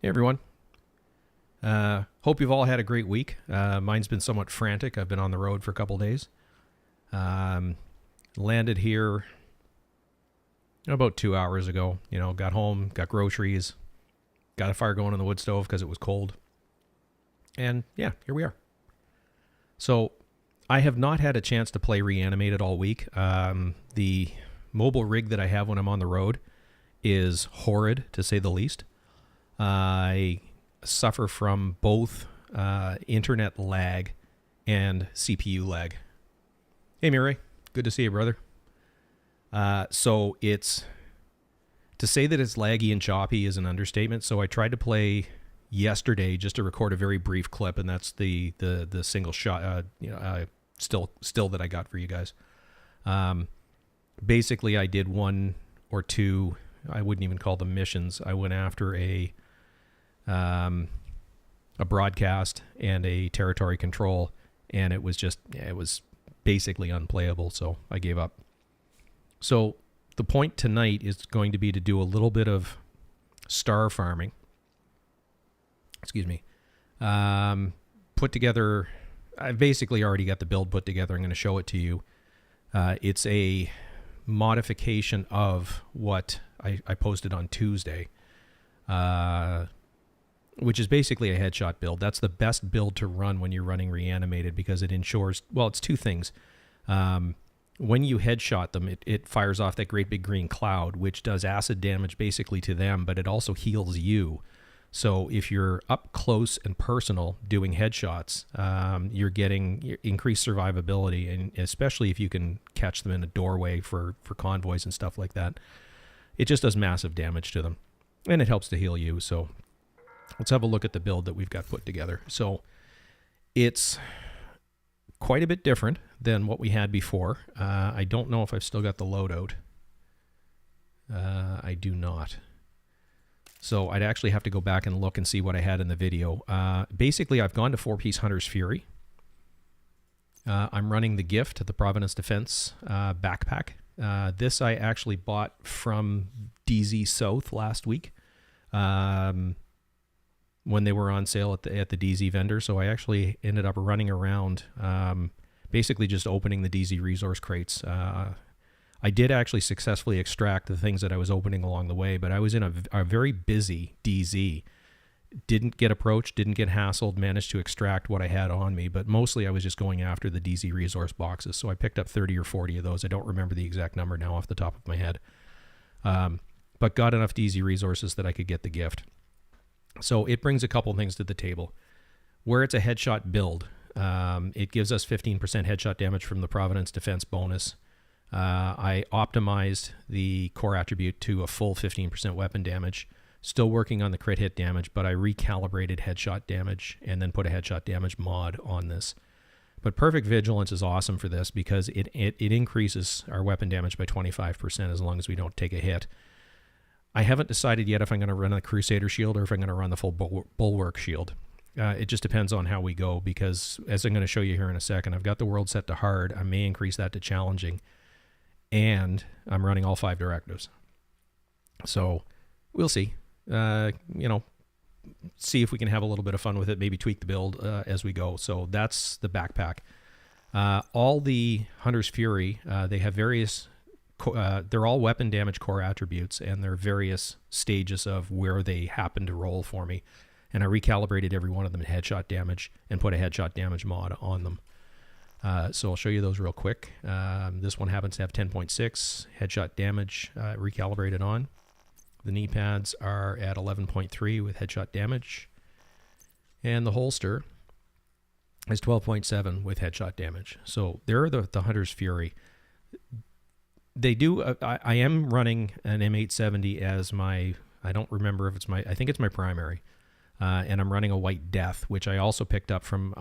Hey everyone. Hope you've all had a great week. Mine's been somewhat frantic. I've been on the road for a couple days. Landed here about 2 hours ago. Got home, got groceries, got a fire going on the wood stove because it was cold. And yeah, here we are. So I have not had a chance to play Reanimated all week. The mobile rig that I have when I'm on the road is horrid, to say the least. I suffer from both internet lag and CPU lag. Hey, Murray. Good to see you, brother. So it's... To say that it's laggy and choppy is an understatement. So I tried to play yesterday just to record a very brief clip, and that's the single shot, still that I got for you guys. Basically, I did one or two... I wouldn't even call them missions. I went after a broadcast and a territory control, and it was basically unplayable, so I gave up. So the point tonight is going to be to do a little bit of star farming. Excuse me. Put together... I've basically already got the build put together. I'm going to show it to you. It's a modification of what I posted on Tuesday, which is basically a headshot build. That's the best build to run when you're running Reanimated because it ensures, well, it's two things. When you headshot them, it fires off that great big green cloud, which does acid damage basically to them, but it also heals you. So if you're up close and personal doing headshots, you're getting increased survivability, and especially if you can catch them in a doorway for convoys and stuff like that. It just does massive damage to them, and it helps to heal you. So let's have a look at the build that we've got put together. So it's quite a bit different than what we had before. I don't know if I've still got the loadout. I do not. So I'd actually have to go back and look and see what I had in the video. Basically, I've gone to 4-piece Hunter's Fury. I'm running the gift, the Providence Defense backpack. This I actually bought from DZ South last week when they were on sale at the DZ vendor. So I actually ended up running around basically just opening the DZ resource crates. I did actually successfully extract the things that I was opening along the way, but I was in a very busy DZ. Didn't get approached, didn't get hassled, managed to extract what I had on me, but mostly I was just going after the DZ resource boxes. So I picked up 30 or 40 of those. I don't remember the exact number now off the top of my head. But got enough DZ resources that I could get the gift. So it brings a couple things to the table. Where it's a headshot build, it gives us 15% headshot damage from the Providence Defense bonus. I optimized the core attribute to a full 15% weapon damage. Still working on the crit hit damage, but I recalibrated headshot damage and then put a headshot damage mod on this. But Perfect Vigilance is awesome for this because it increases our weapon damage by 25% as long as we don't take a hit. I haven't decided yet if I'm going to run a Crusader shield or if I'm going to run the full Bulwark shield. It just depends on how we go because, as I'm going to show you here in a second, I've got the world set to hard. I may increase that to challenging. And I'm running all 5 directives. So we'll see. See if we can have a little bit of fun with it, maybe tweak the build as we go. So that's the backpack. All the Hunter's Fury, they have various, they're all weapon damage core attributes, and they're various stages of where they happen to roll for me. And I recalibrated every one of them in headshot damage and put a headshot damage mod on them. So I'll show you those real quick. This one happens to have 10.6 headshot damage recalibrated on. The knee pads are at 11.3 with headshot damage. And the holster is 12.7 with headshot damage. So there are the Hunter's Fury. They do, I am running an M870 as my, I don't remember if it's my, I think it's my primary. And I'm running a White Death, which I also picked up from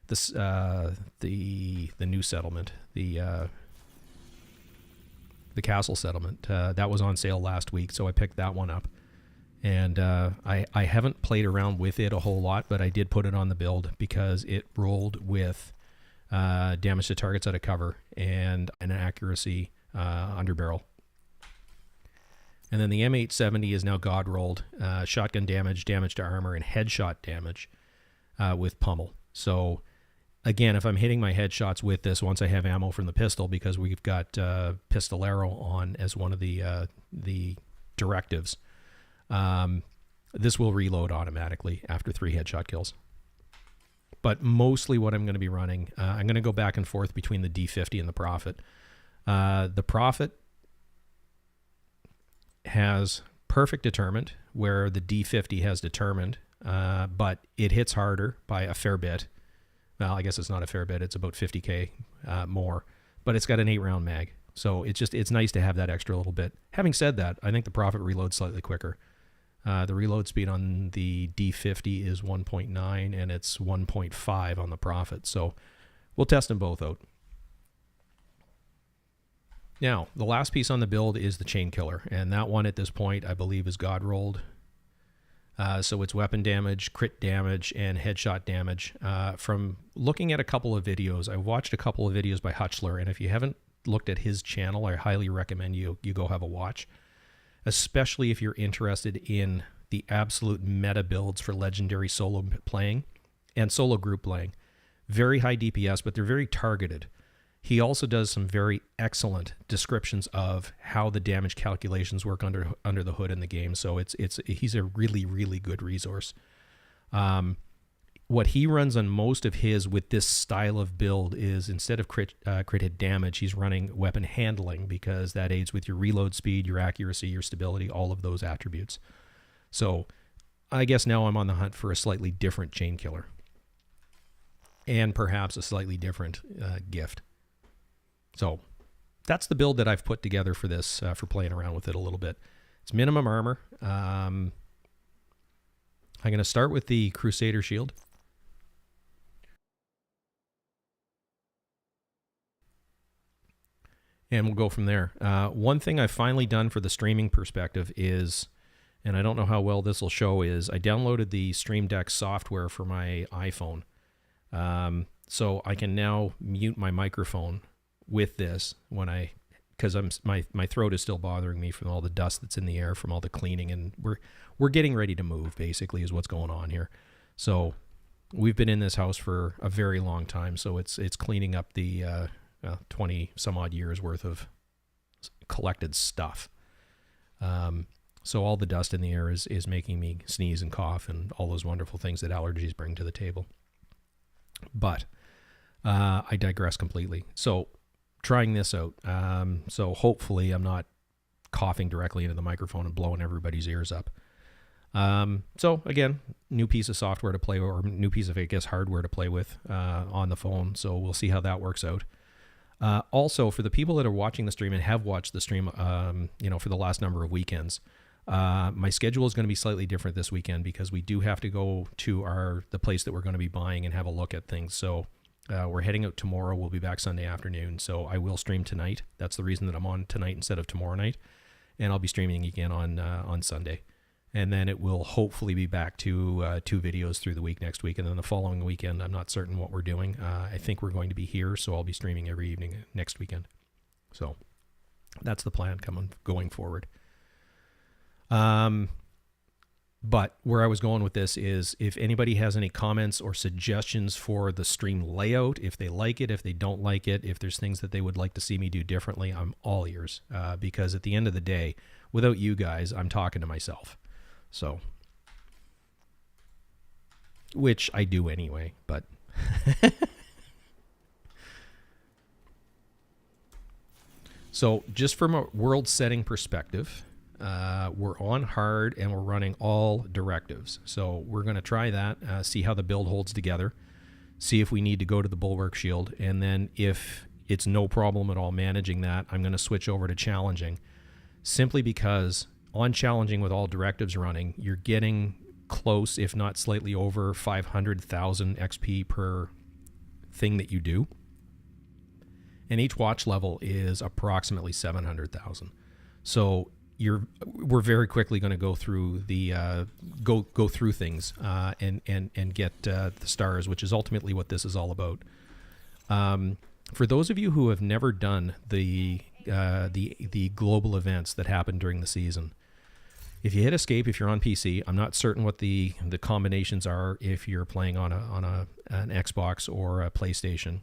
the new settlement, the castle settlement. That was on sale last week, so I picked that one up. And I haven't played around with it a whole lot, but I did put it on the build because it rolled with damage to targets out of cover and an accuracy under barrel. And then the M870 is now God rolled, shotgun damage, damage to armor, and headshot damage with pummel. So again, if I'm hitting my headshots with this, once I have ammo from the pistol, because we've got Pistolero on as one of the directives, this will reload automatically after 3 headshot kills. But mostly what I'm going to be running, I'm going to go back and forth between the D50 and the Prophet. The Prophet has perfect determined, where the D50 has determined, but it hits harder by a fair bit. Well, I guess it's not a fair bit. It's about 50K more, but it's got an 8-round mag. So it's nice to have that extra little bit. Having said that, I think the Prophet reloads slightly quicker. The reload speed on the D50 is 1.9 and it's 1.5 on the Prophet. So we'll test them both out. Now, the last piece on the build is the Chain Killer, and that one at this point I believe is God rolled. So it's weapon damage, crit damage, and headshot damage. From looking at a couple of videos, I watched a couple of videos by Hutchler, and if you haven't looked at his channel, I highly recommend you go have a watch, especially if you're interested in the absolute meta builds for legendary solo playing and solo group playing. Very high DPS, but they're very targeted. He also does some very excellent descriptions of how the damage calculations work under the hood in the game. So he's a really, really good resource. What he runs on most of his with this style of build is, instead of crit hit damage, he's running weapon handling, because that aids with your reload speed, your accuracy, your stability, all of those attributes. So I guess now I'm on the hunt for a slightly different Chain Killer, and perhaps a slightly different gift. So that's the build that I've put together for this, for playing around with it a little bit. It's minimum armor. I'm going to start with the Crusader Shield. And we'll go from there. One thing I've finally done for the streaming perspective is, and I don't know how well this will show, is I downloaded the Stream Deck software for my iPhone. So I can now mute my microphone with this because my throat is still bothering me from all the dust that's in the air from all the cleaning, and we're getting ready to move, basically, is what's going on here. So we've been in this house for a very long time, so it's cleaning up the 20 some odd years worth of collected stuff. So all the dust in the air is making me sneeze and cough and all those wonderful things that allergies bring to the table. But I digress completely. So trying this out. So hopefully I'm not coughing directly into the microphone and blowing everybody's ears up. So again, new piece of software to play, or new piece of, I guess, hardware to play with on the phone. So we'll see how that works out. Also, for the people that are watching the stream and have watched the stream, for the last number of weekends, my schedule is going to be slightly different this weekend, because we do have to go to the place that we're going to be buying and have a look at things. So we're heading out tomorrow. We'll be back Sunday afternoon. So I will stream tonight. That's the reason that I'm on tonight instead of tomorrow night. And I'll be streaming again on Sunday. And then it will hopefully be back to 2 videos through the week next week. And then the following weekend, I'm not certain what we're doing. I think we're going to be here, so I'll be streaming every evening next weekend. So that's the plan going forward. But where I was going with this is, if anybody has any comments or suggestions for the stream layout, if they like it, if they don't like it, if there's things that they would like to see me do differently, I'm all ears. Because at the end of the day, without you guys, I'm talking to myself. So, which I do anyway, but so just from a world setting perspective, we're on hard and we're running all directives. So we're going to try that, see how the build holds together, see if we need to go to the Bulwark Shield, and then if it's no problem at all managing that, I'm going to switch over to challenging, simply because on challenging with all directives running, you're getting close, if not slightly over, 500,000 XP per thing that you do. And each watch level is approximately 700,000. So we're very quickly going to go through the go through things and get the stars, which is ultimately what this is all about. For those of you who have never done the global events that happen during the season, If you hit escape, if you're on PC, I'm not certain what the combinations are if you're playing on an Xbox or a PlayStation.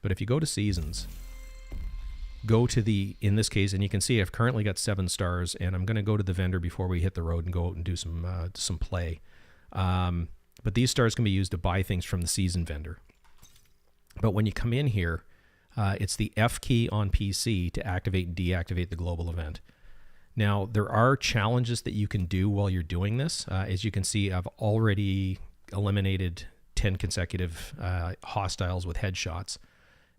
But if you go to seasons, go to in this case, and you can see I've currently got 7 stars, and I'm going to go to the vendor before we hit the road and go out and do some play. But these stars can be used to buy things from the season vendor. But when you come in here, it's the F key on PC to activate and deactivate the global event. Now, there are challenges that you can do while you're doing this. As you can see, I've already eliminated 10 consecutive hostiles with headshots,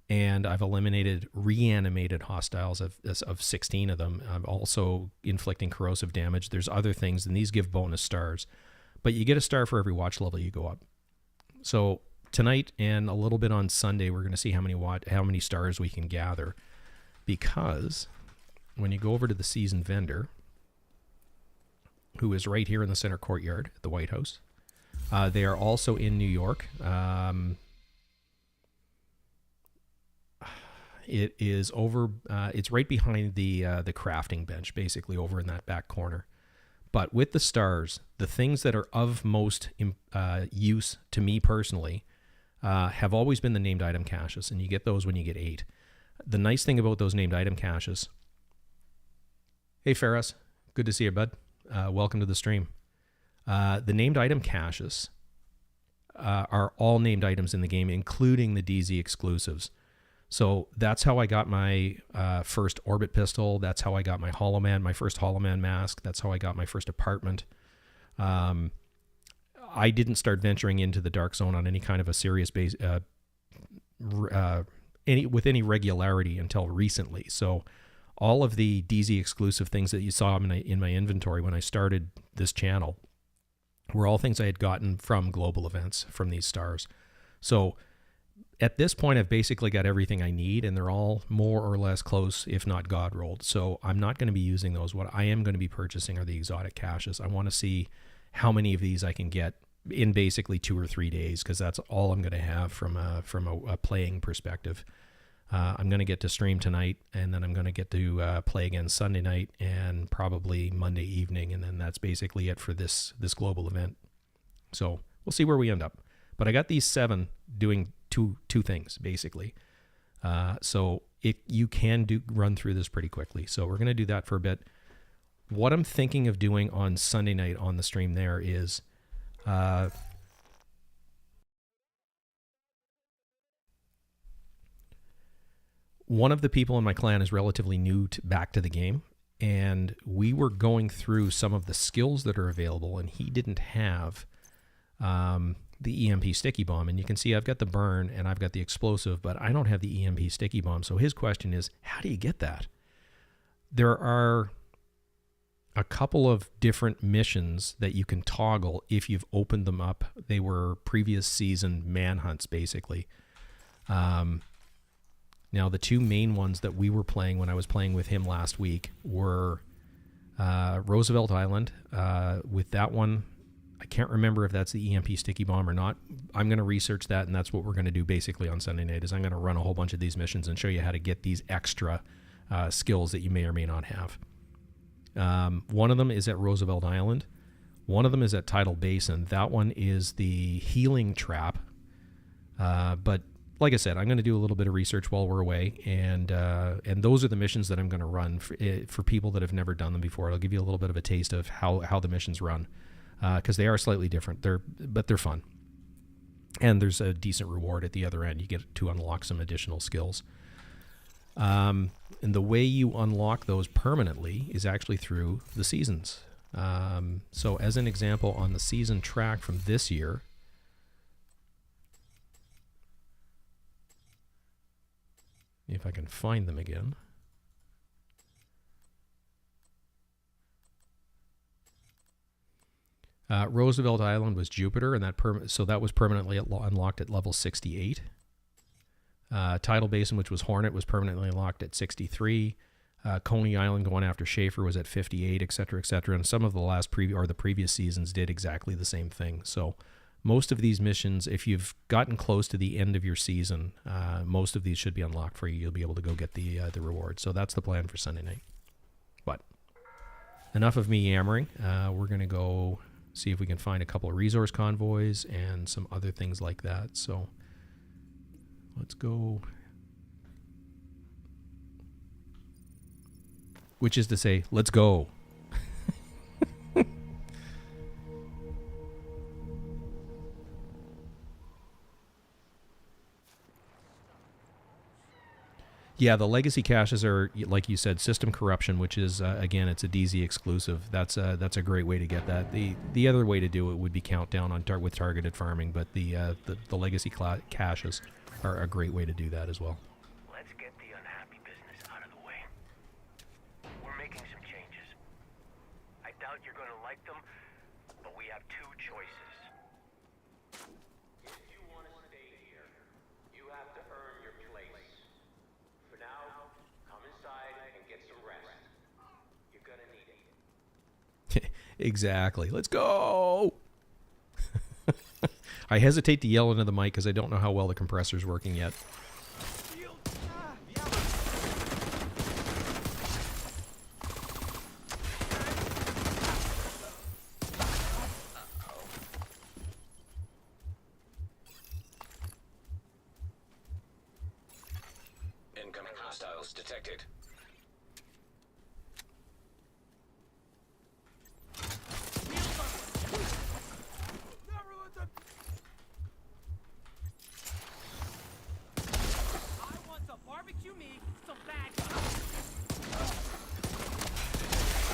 and I've eliminated reanimated hostiles of 16 of them. I'm also inflicting corrosive damage. There's other things, and these give bonus stars. But you get a star for every watch level you go up. So tonight and a little bit on Sunday, we're going to see how many stars we can gather, because when you go over to the season vendor, who is right here in the center courtyard at the White House, they are also in New York. It is over. It's right behind the crafting bench, basically over in that back corner. But with the stars, the things that are of most use to me personally have always been the named item caches, and you get those when you get 8. The nice thing about those named item caches. Hey Ferris, good to see you, bud. Welcome to the stream. The named item caches are all named items in the game, including the DZ exclusives. So that's how I got my first orbit pistol. That's how I got my Hollow Man, my first Hollow Man mask. That's how I got my first apartment. I didn't start venturing into the Dark Zone on any kind of a serious base, with any regularity until recently. So all of the DZ exclusive things that you saw in my inventory when I started this channel were all things I had gotten from global events, from these stars. So at this point, I've basically got everything I need, and they're all more or less close, if not God rolled. So I'm not going to be using those. What I am going to be purchasing are the exotic caches. I want to see how many of these I can get in basically 2 or 3 days, because that's all I'm going to have from a playing perspective. I'm going to get to stream tonight, and then I'm going to get to play again Sunday night and probably Monday evening, and then that's basically it for this global event. So we'll see where we end up. But I got these 7 doing two things basically. So you can run through this pretty quickly. So we're going to do that for a bit. What I'm thinking of doing on Sunday night on the stream there is one of the people in my clan is relatively new back to the game, and we were going through some of the skills that are available, and he didn't have the EMP sticky bomb. And you can see I've got the burn and I've got the explosive, but I don't have the EMP sticky bomb. So his question is, how do you get that? There are a couple of different missions that you can toggle if you've opened them up. They were previous season manhunts, basically. Now, the 2 main ones that we were playing when I was playing with him last week were Roosevelt Island. With that one, I can't remember if that's the EMP sticky bomb or not. I'm going to research that, and that's what we're going to do basically on Sunday night, is I'm going to run a whole bunch of these missions and show you how to get these extra skills that you may or may not have. One of them is at Roosevelt Island. One of them is at Tidal Basin. That one is the healing trap. But like I said, I'm going to do a little bit of research while we're away, and those are the missions that I'm going to run for people that have never done them before. I'll give you a little bit of a taste of how the missions run, because they are slightly different. But they're fun, and there's a decent reward at the other end. You get to unlock some additional skills. And the way you unlock those permanently is actually through the seasons. So as an example, on the season track from this year, if I can find them again. Roosevelt Island was Jupiter, and so that was permanently unlocked at level 68. Tidal Basin, which was Hornet, was permanently unlocked at 63. Coney Island going after Schaefer was at 58, etc., etc. And some of the previous seasons did exactly the same thing. So most of these missions, if you've gotten close to the end of your season, most of these should be unlocked for you. You'll be able to go get the reward. So that's the plan for Sunday night. But enough of me yammering. We're going to go see if we can find a couple of resource convoys and some other things like that. So let's go. Which is to say, let's go. Yeah, the legacy caches are, like you said, system corruption, which is, again, it's a DZ exclusive. That's a great way to get that. The other way to do it would be countdown on with targeted farming, but the legacy caches are a great way to do that as well. Let's get the unhappy business out of the way. We're making some changes. I doubt you're going to like them, but we have two choices. If you want to stay here, you have to earn your place. For now, come inside and get some rest. You're gonna need it. Exactly. Let's go! I hesitate to yell into the mic because I don't know how well the compressor's working yet. Incoming hostiles detected.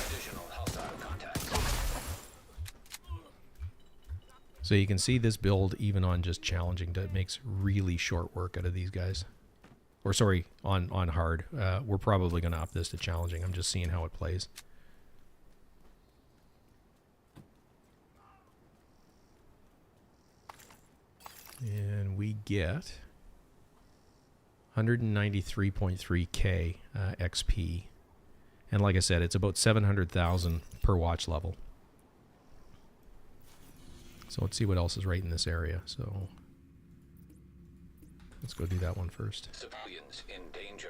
Additional hostile contacts. So you can see this build, even on just challenging, that makes really short work out of these guys. Or sorry, on hard. We're probably going to up this to challenging. I'm just seeing how it plays. And we get 193.3k XP. And like I said, it's about 700,000 per watch level. So let's see what else is right in this area. So let's go do that one first. Civilians in danger.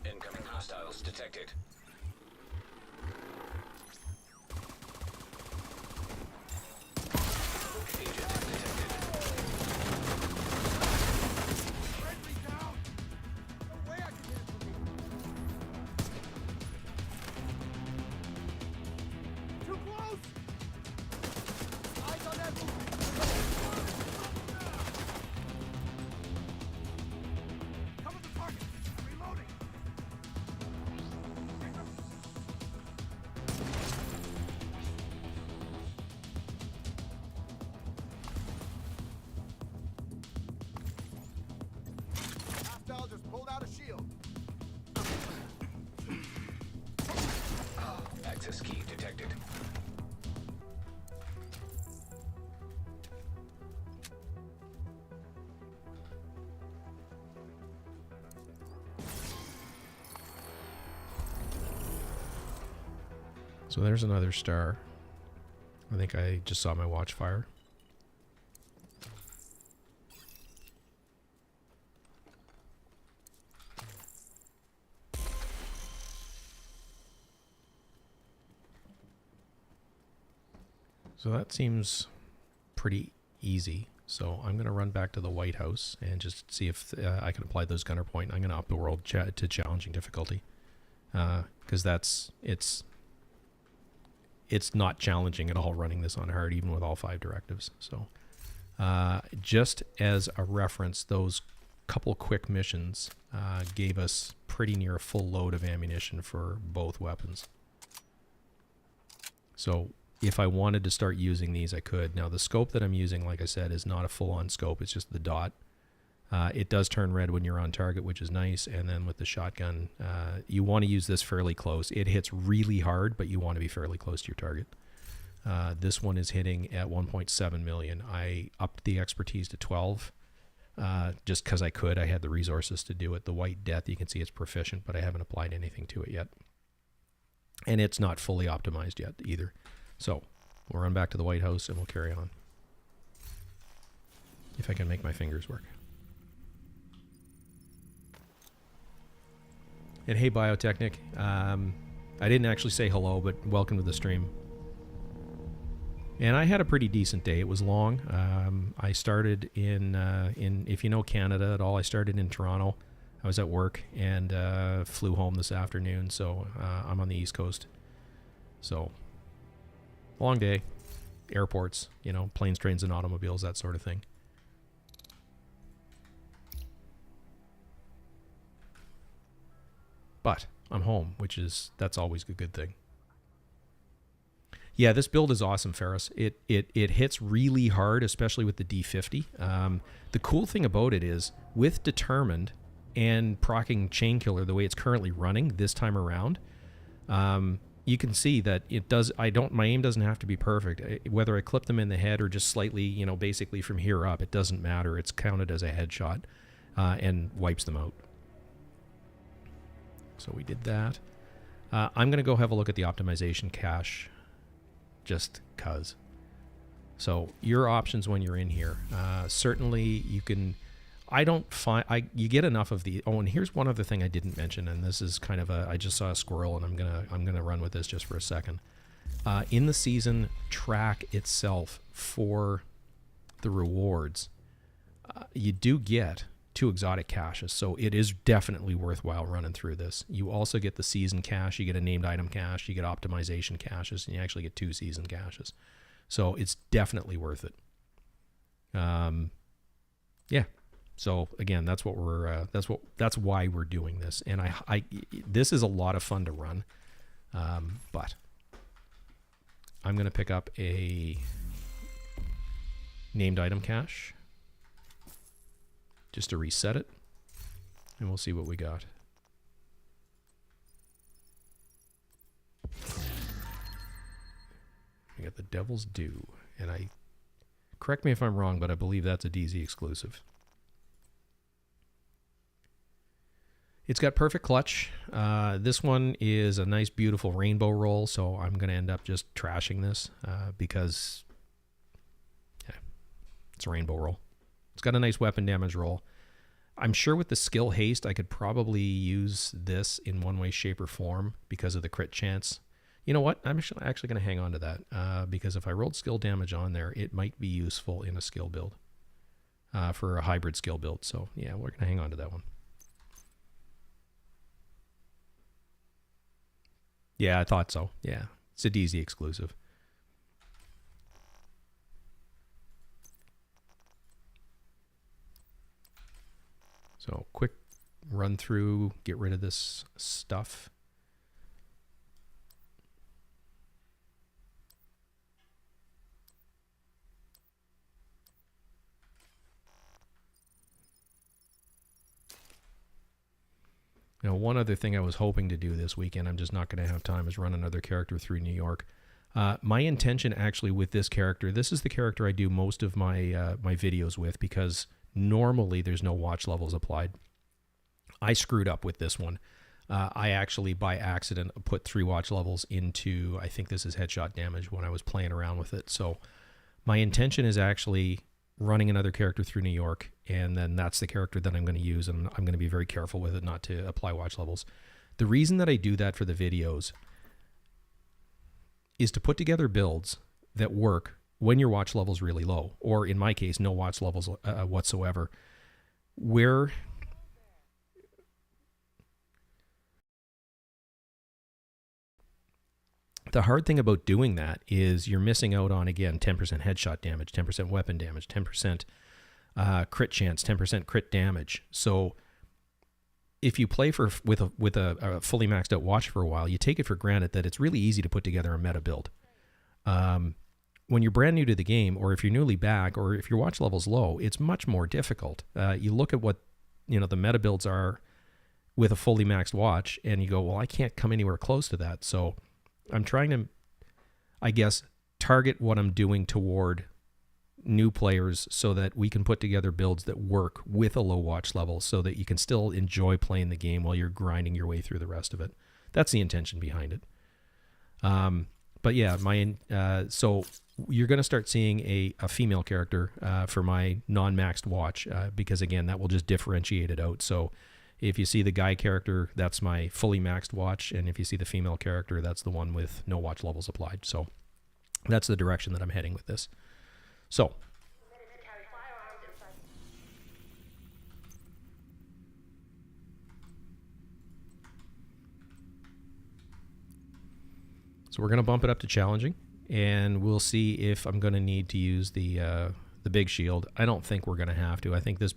Incoming hostiles detected. Agent detected. Too close! Eyes on that movement! Cover the target! Reloading! Hostile just pulled out a shield. Access key detected. So there's another star. I think I just saw my watch fire. So that seems pretty easy. So I'm going to run back to the White House and just see if I can apply those gunner point. I'm going to up the world to challenging difficulty because it's not challenging at all running this on hard, even with all 5 directives. So just as a reference, those couple quick missions gave us pretty near a full load of ammunition for both weapons. So if I wanted to start using these, I could. Now, the scope that I'm using, like I said, is not a full-on scope. It's just the dot. It does turn red when you're on target, which is nice. And then with the shotgun, you want to use this fairly close. It hits really hard, but you want to be fairly close to your target. This one is hitting at 1.7 million. I upped the expertise to 12 just because I could. I had the resources to do it. The White Death, you can see it's proficient, but I haven't applied anything to it yet. And it's not fully optimized yet either. So we'll run back to the White House and we'll carry on. If I can make my fingers work. And hey, Biotechnic. I didn't actually say hello, but welcome to the stream. And I had a pretty decent day. It was long. I started in if you know Canada at all, I started in Toronto. I was at work and flew home this afternoon. So I'm on the East Coast. So long day, airports, you know, planes, trains, and automobiles, that sort of thing. But I'm home, that's always a good thing. Yeah, this build is awesome, Ferris. It hits really hard, especially with the D50. The cool thing about it is, with Determined and proccing Chain Killer the way it's currently running this time around, you can see that it does. My aim doesn't have to be perfect. Whether I clip them in the head or just slightly, you know, basically from here up, it doesn't matter. It's counted as a headshot and wipes them out. So we did that. I'm going to go have a look at the optimization cache just cuz. So your options when you're in here. Certainly you can, you get enough of the, and here's one other thing I didn't mention, and this is kind of I just saw a squirrel and I'm going to run with this just for a second. In the season track itself for the rewards, you do get 2 exotic caches, so it is definitely worthwhile running through this. You also get the season cache, you get a named item cache, you get optimization caches, and you actually get 2 season caches. So it's definitely worth it. Yeah. So again, that's what we're that's why we're doing this, and I this is a lot of fun to run. But I'm going to pick up a named item cache just to reset it, and we'll see what we got. We got the Devil's Due, and correct me if I'm wrong, but I believe that's a DZ exclusive. It's got perfect clutch. This one is a nice, beautiful rainbow roll, so I'm going to end up just trashing this because it's a rainbow roll. It's got a nice weapon damage roll. I'm sure with the skill haste, I could probably use this in one way, shape, or form because of the crit chance. You know what? I'm actually going to hang on to that because if I rolled skill damage on there, it might be useful in a skill build for a hybrid skill build. So yeah, we're going to hang on to that one. Yeah, I thought so. Yeah, it's a DZ exclusive. So quick run through, get rid of this stuff. Now, one other thing I was hoping to do this weekend, I'm just not going to have time, is run another character through New York. My intention actually with this character, this is the character I do most of my my videos with because normally there's no watch levels applied. I screwed up with this one. I actually, by accident, put 3 watch levels into, I think this is headshot damage when I was playing around with it. So my intention is actually running another character through New York, and then that's the character that I'm going to use, and I'm going to be very careful with it not to apply watch levels. The reason that I do that for the videos is to put together builds that work when your watch level's really low, or in my case, no watch levels whatsoever, where the hard thing about doing that is you're missing out on, again, 10% headshot damage, 10% weapon damage, 10% crit chance, 10% crit damage. So if you play with a fully maxed out watch for a while, you take it for granted that it's really easy to put together a meta build. When you're brand new to the game, or if you're newly back, or if your watch level's low, it's much more difficult. You look at what the meta builds are with a fully maxed watch, and you go, well, I can't come anywhere close to that. So I'm trying to, I guess, target what I'm doing toward new players so that we can put together builds that work with a low watch level so that you can still enjoy playing the game while you're grinding your way through the rest of it. That's the intention behind it. But yeah, so you're going to start seeing a female character for my non-maxed watch because, again, that will just differentiate it out. So if you see the guy character, that's my fully maxed watch. And if you see the female character, that's the one with no watch levels applied. So that's the direction that I'm heading with this. So we're going to bump it up to challenging, and we'll see if I'm going to need to use the big shield. I don't think we're going to have to. I think this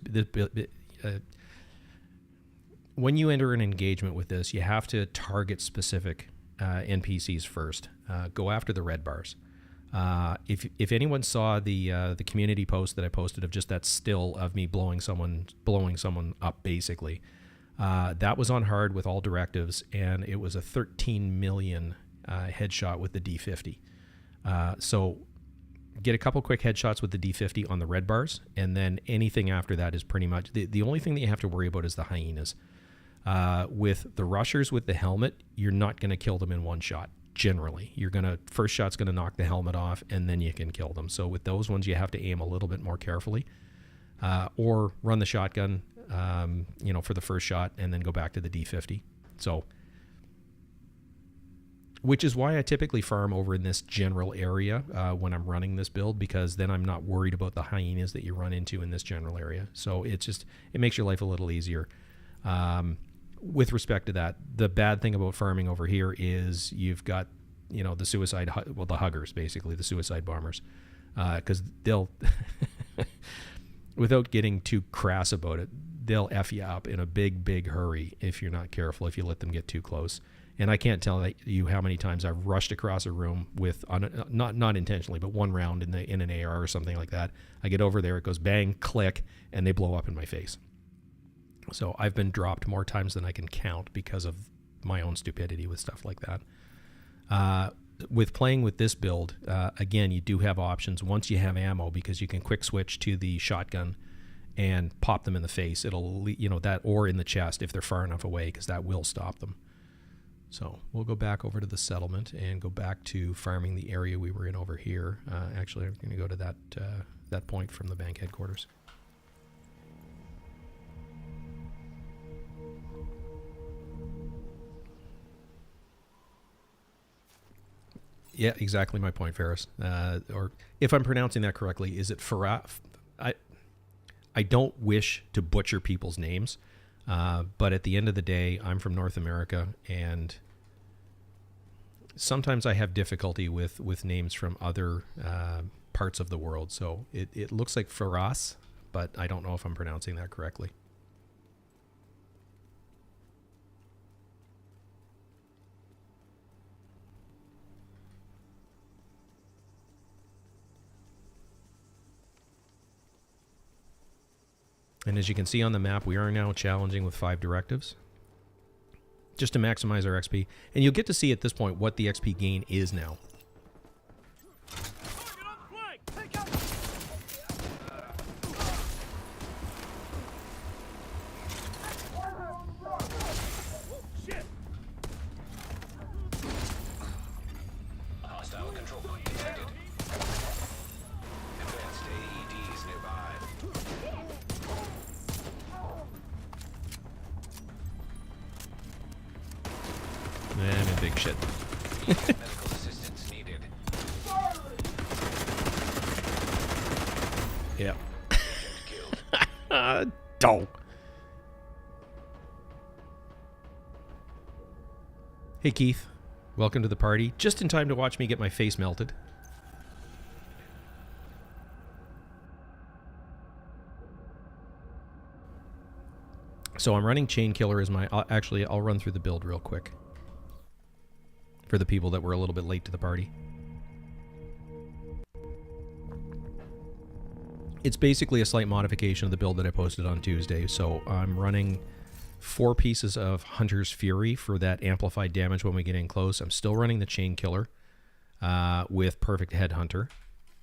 when you enter an engagement with this, you have to target specific NPCs first. Go after the red bars. If anyone saw the community post that I posted of just that still of me blowing someone up, basically, that was on hard with all directives, and it was a 13 million headshot with the D50. So get a couple quick headshots with the D50 on the red bars, and then anything after that is pretty much the only thing that you have to worry about is the hyenas. With the rushers with the helmet, you're not going to kill them in one shot. Generally, first shot's going to knock the helmet off, and then you can kill them. So with those ones, you have to aim a little bit more carefully, or run the shotgun, for the first shot, and then go back to the D50. So, which is why I typically farm over in this general area when I'm running this build, because then I'm not worried about the hyenas that you run into in this general area. So it makes your life a little easier. With respect to that, the bad thing about farming over here is you've got, the the huggers, basically, the suicide bombers, because they'll, without getting too crass about it, they'll F you up in a big, big hurry if you're not careful, if you let them get too close. And I can't tell you how many times I've rushed across a room with, not intentionally, but one round in an AR or something like that. I get over there, it goes bang, click, and they blow up in my face. So I've been dropped more times than I can count because of my own stupidity with stuff like that. With playing with this build, again, you do have options once you have ammo, because you can quick switch to the shotgun and pop them in the face. It'll, that, or in the chest if they're far enough away, because that will stop them. So we'll go back over to the settlement and go back to farming the area we were in over here. Actually, I'm going to go to that point from the bank headquarters. Yeah, exactly my point, Ferris. Or if I'm pronouncing that correctly, is it Farah? I don't wish to butcher people's names, but at the end of the day, I'm from North America, and sometimes I have difficulty with names from other parts of the world. So it looks like Faras, but I don't know if I'm pronouncing that correctly. And as you can see on the map, we are now challenging with 5 directives, just to maximize our XP. And you'll get to see at this point what the XP gain is now. Target on the flank! Take out! Shit! Hostile control point detected. Advanced AEDs nearby. I'm in big shit. Medical assistance needed. Yeah. Killed. Don't. Hey, Keith. Welcome to the party. Just in time to watch me get my face melted. So I'm running Chain Killer as my... I'll run through the build real quick for the people that were a little bit late to the party. It's basically a slight modification of the build that I posted on Tuesday. So I'm running 4 pieces of Hunter's Fury for that amplified damage when we get in close. I'm still running the Chain Killer. with Perfect Headhunter,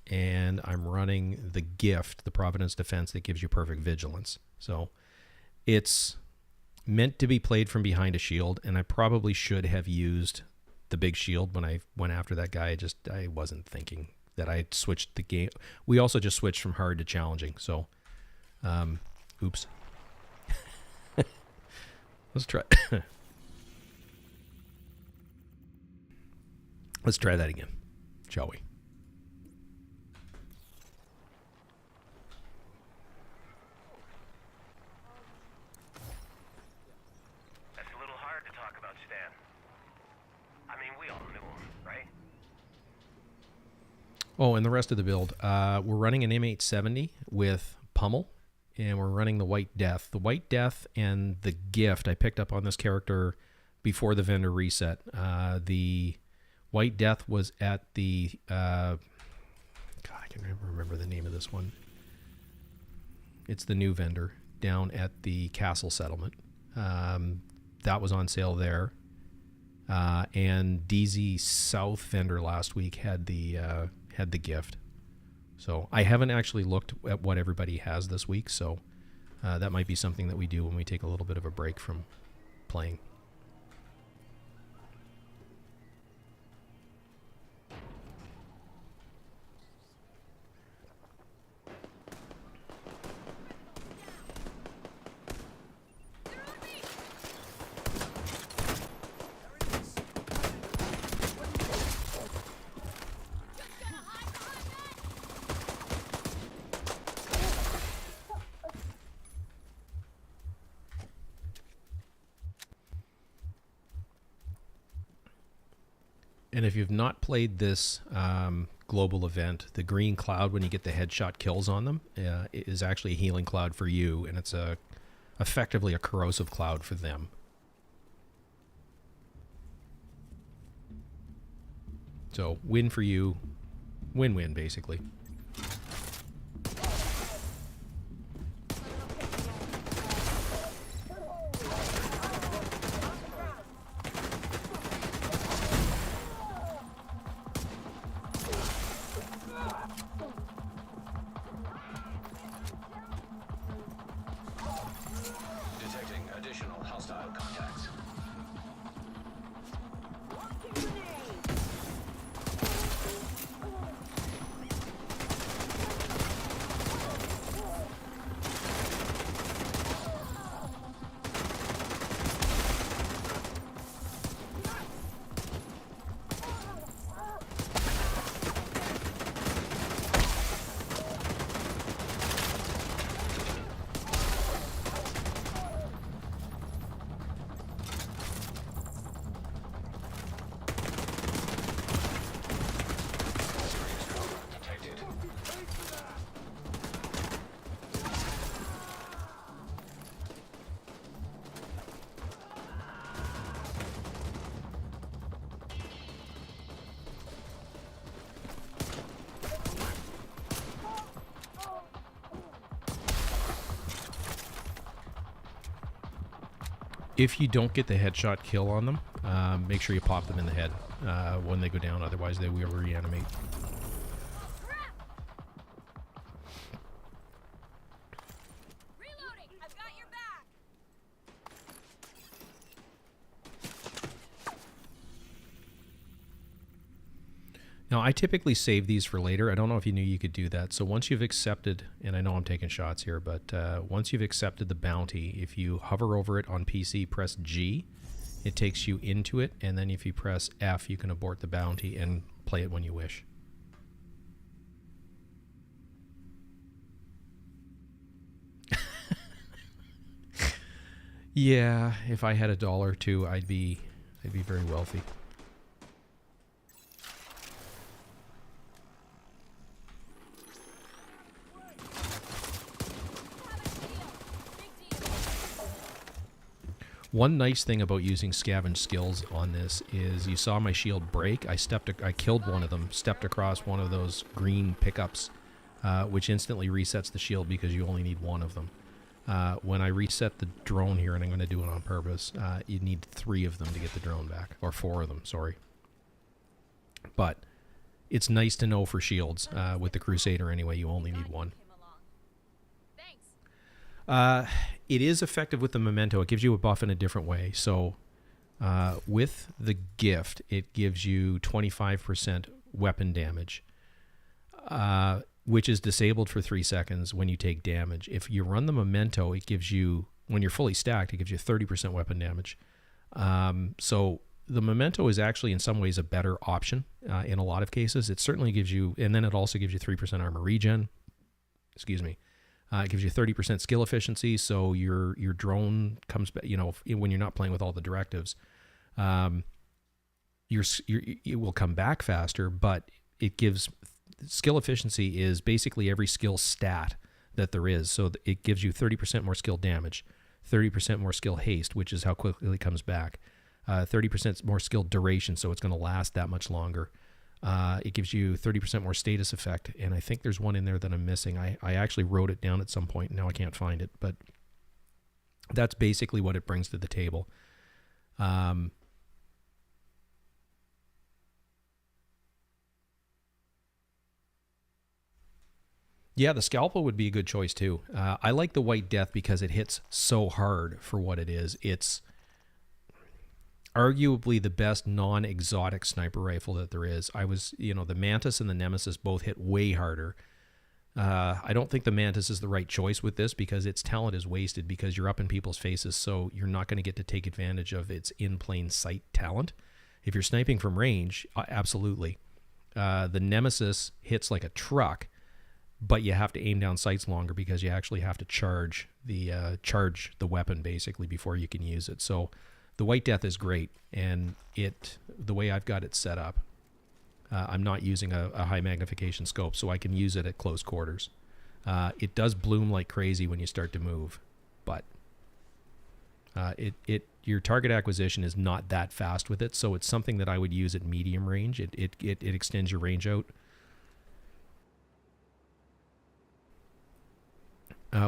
and I'm running the gift, the Providence Defense, that gives you perfect vigilance. So it's meant to be played from behind a shield, and I probably should have used the big shield when I went after that guy. I wasn't thinking that I switched the game. We also just switched from hard to challenging. So, oops. Let's try. Let's try that again, shall we? That's a little hard to talk about, Stan. I mean, we all knew him, right? Oh, and the rest of the build. We're running an M870 with Pummel, and we're running the White Death. The White Death and the gift, I picked up on this character before the vendor reset. The White Death was at the... God, I can never remember the name of this one. It's the new vendor down at the Castle Settlement. That was on sale there. And DZ South vendor last week had the gift. So I haven't actually looked at what everybody has this week, so that might be something that we do when we take a little bit of a break from playing. And if you've not played this global event, the green cloud, when you get the headshot kills on them, is actually a healing cloud for you, and it's effectively a corrosive cloud for them. So win for you, win-win basically. Detecting additional hostile contacts. If you don't get the headshot kill on them, make sure you pop them in the head when they go down. Otherwise, they will reanimate. Reloading! I've got your back! Now, I typically save these for later. I don't know if you knew you could do that. So once you've accepted, and I know I'm taking shots here, but once you've accepted the bounty, if you hover over it on PC, press G, it takes you into it, and then if you press F, you can abort the bounty and play it when you wish. Yeah, if I had $1 or $2, I'd be very wealthy. One nice thing about using scavenge skills on this is you saw my shield break. I killed one of them, stepped across one of those green pickups, which instantly resets the shield because you only need one of them. When I reset the drone here, and I'm going to do it on purpose, you need 3 of them to get the drone back, or 4 of them, sorry. But it's nice to know for shields. With the Crusader anyway, you only need one. It is effective with the Memento. It gives you a buff in a different way. So with the gift, it gives you 25% weapon damage, which is disabled for 3 seconds when you take damage. If you run the Memento, it gives you, when you're fully stacked, it gives you 30% weapon damage. So the Memento is actually in some ways a better option in a lot of cases. It certainly gives you, and then it also gives you 3% armor regen. Excuse me. It gives you 30% skill efficiency, so your drone comes back, when you're not playing with all the directives, it will come back faster, but it gives, skill efficiency is basically every skill stat that there is. So it gives you 30% more skill damage, 30% more skill haste, which is how quickly it comes back, 30% more skill duration, so it's going to last that much longer. It gives you 30% more status effect, and I think there's one in there that I'm missing. I actually wrote it down at some point, and now I can't find it, but that's basically what it brings to the table. Yeah, the Scalpel would be a good choice too. I like the White Death because it hits so hard for what it is. It's arguably the best non-exotic sniper rifle that there is. The Mantis and the Nemesis both hit way harder. I don't think the Mantis is the right choice with this because its talent is wasted because you're up in people's faces, so you're not going to get to take advantage of its in plain sight talent. If you're sniping from range, absolutely. The Nemesis hits like a truck, but you have to aim down sights longer because you actually have to charge the weapon basically before you can use it. So the White Death is great, and the way I've got it set up, I'm not using a high magnification scope, so I can use it at close quarters. It does bloom like crazy when you start to move, but your target acquisition is not that fast with it, so it's something that I would use at medium range. It extends your range out.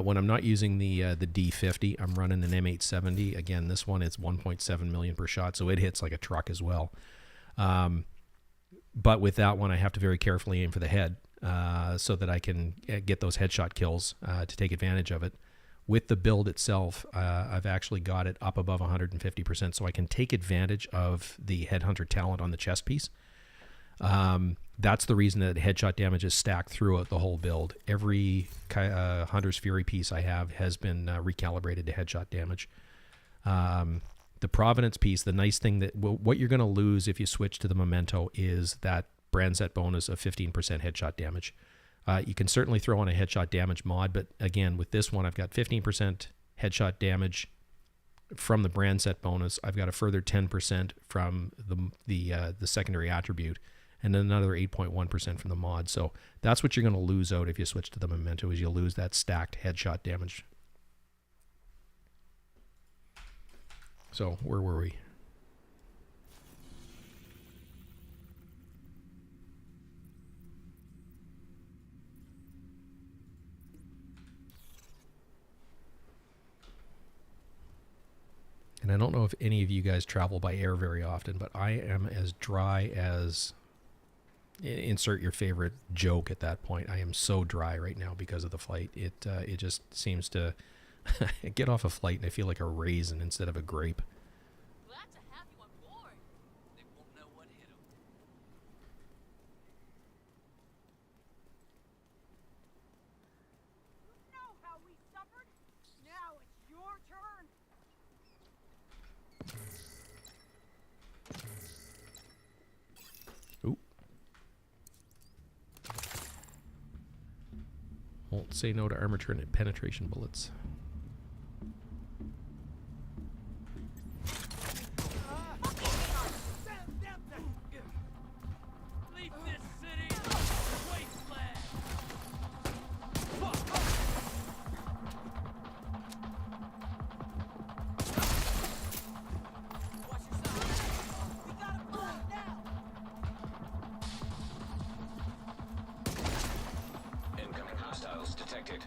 When I'm not using the D50, I'm running an M870. Again, this one is 1.7 million per shot, so it hits like a truck as well. But with that one, I have to very carefully aim for the head so that I can get those headshot kills to take advantage of it. With the build itself, I've actually got it up above 150%, so I can take advantage of the Headhunter talent on the chest piece. That's the reason that headshot damage is stacked throughout the whole build. Every Hunter's Fury piece I have has been recalibrated to headshot damage. The Providence piece, the nice thing that what you're going to lose if you switch to the Memento is that brand set bonus of 15% headshot damage. You can certainly throw on a headshot damage mod, but again, with this one, I've got 15% headshot damage from the brand set bonus. I've got a further 10% from the secondary attribute, and then another 8.1% from the mod. So that's what you're going to lose out if you switch to the Memento, is you'll lose that stacked headshot damage. So where were we? And I don't know if any of you guys travel by air very often, but I am as dry as... Insert your favorite joke at that point. I am so dry right now because of the flight. It just seems to... I get off a flight and I feel like a raisin instead of a grape. Well, that's a happy one board. They won't know what hit them. You know how we suffered. Now it's your turn. Ooh. Won't say no to armor penetration bullets. Leave this city a wasteland. Watch yourself. We gotta blow it now. Incoming hostiles detected.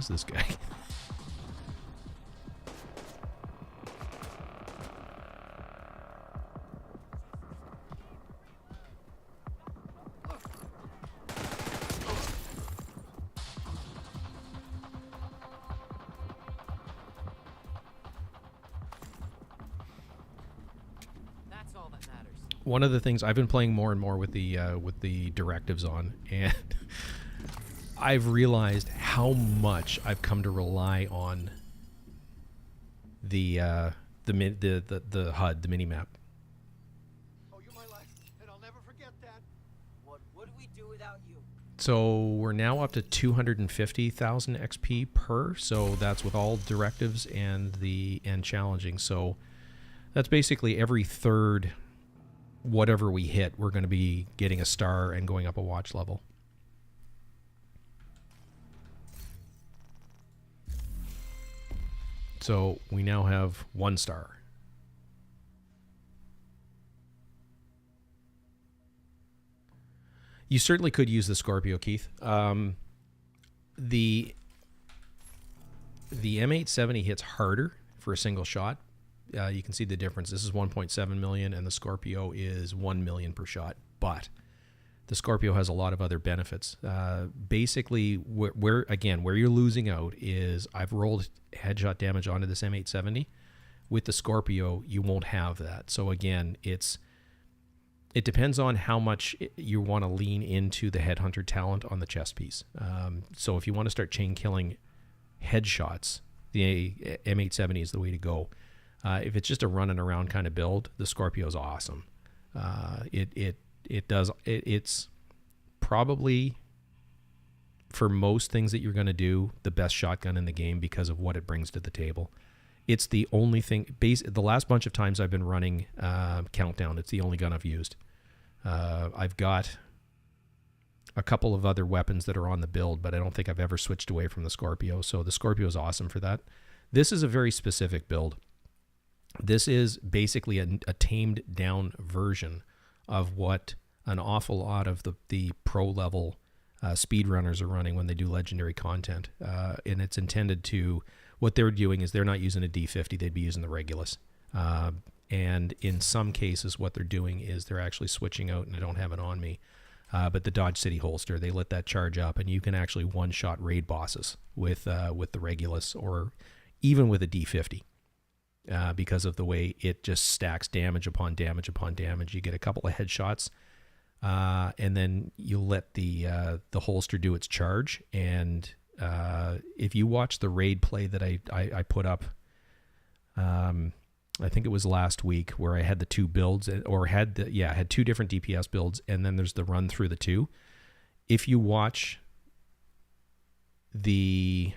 is this guy? That's all that matters. One of the things I've been playing more and more with the directives on, and I've realized how much I've come to rely on the HUD, the mini map. Oh, you're my life, and I'll never forget that. What would we do without you? So we're now up to 250,000 XP per. So that's with all directives and challenging. So that's basically every third whatever we hit, we're going to be getting a star and going up a watch level. So we now have 1 star. You certainly could use the Scorpio, Keith. The M870 hits harder for a single shot. You can see the difference. This is 1.7 million, and the Scorpio is 1 million per shot. But the Scorpio has a lot of other benefits. Basically, where you're losing out is I've rolled headshot damage onto this M870. With the Scorpio, you won't have that. So again, it depends on how much you want to lean into the headhunter talent on the chest piece. So if you want to start chain killing headshots, the M870 is the way to go. If it's just a running around kind of build, the Scorpio is awesome. It's probably, for most things that you're going to do, the best shotgun in the game because of what it brings to the table. It's the only thing. The last bunch of times I've been running Countdown, it's the only gun I've used. I've got a couple of other weapons that are on the build, but I don't think I've ever switched away from the Scorpio. So the Scorpio is awesome for that. This is a very specific build. This is basically a tamed down version of what an awful lot of the pro level speedrunners are running when they do legendary content. And it's intended to, what they're doing is they're not using a D50, they'd be using the Regulus. And in some cases, what they're doing is they're actually switching out, and I don't have it on me, but the Dodge City holster, they lit that charge up, and you can actually one-shot raid bosses with the Regulus or even with a D50. Because of the way it just stacks damage upon damage upon damage. You get a couple of headshots, and then you let the holster do its charge. And if you watch the raid play that I put up, I think it was last week, where I had the 2 builds, or I had 2 different DPS builds, and then there's the run through the 2. If you watch the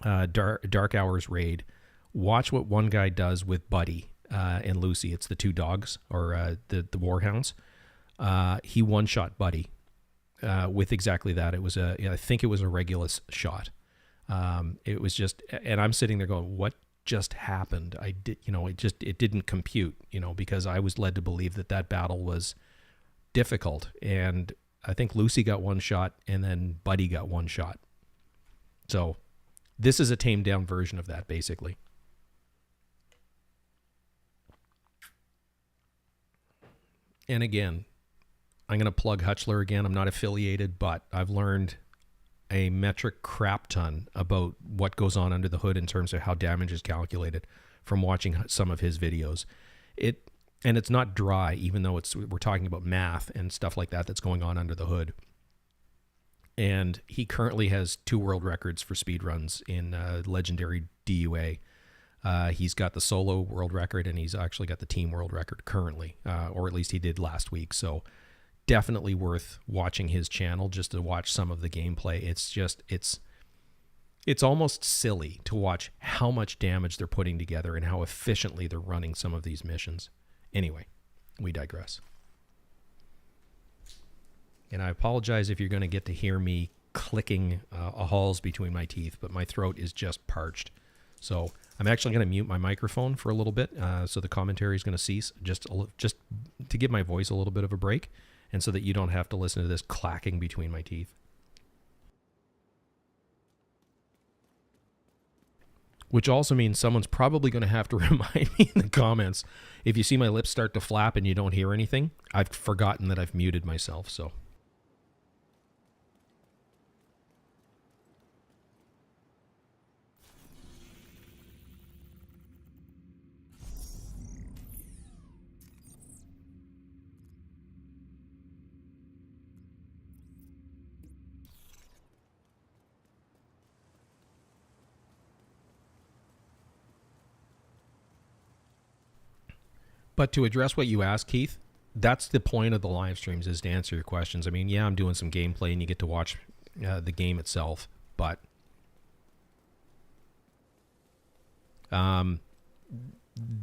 Dark Hours raid, watch what one guy does with Buddy and Lucy. It's the 2 dogs, or the Warhounds. He one-shot Buddy with exactly that. It was I think it was a Regulus shot. It was just, and I'm sitting there going, what just happened? It didn't compute, because I was led to believe that battle was difficult. And I think Lucy got 1 shot, and then Buddy got 1 shot. So this is a tamed down version of that, basically. And again, I'm going to plug Hutchler again. I'm not affiliated, but I've learned a metric crap ton about what goes on under the hood in terms of how damage is calculated from watching some of his videos. And it's not dry, even though we're talking about math and stuff like that that's going on under the hood. And he currently has 2 world records for speed runs in legendary DUA. He's got the solo world record, and he's actually got the team world record currently, or at least he did last week. So definitely worth watching his channel just to watch some of the gameplay. It's almost silly to watch how much damage they're putting together and how efficiently they're running some of these missions. Anyway, we digress. And I apologize if you're going to get to hear me clicking halls between my teeth, but my throat is just parched. So I'm actually going to mute my microphone for a little bit, so the commentary is going to cease, just to give my voice a little bit of a break, and so that you don't have to listen to this clacking between my teeth. which also means someone's probably going to have to remind me in the comments. If you see my lips start to flap and you don't hear anything, I've forgotten that I've muted myself. So. But to address what you asked, Keith, that's the point of the live streams, is to answer your questions. I mean, yeah, I'm doing some gameplay and you get to watch the game itself, but the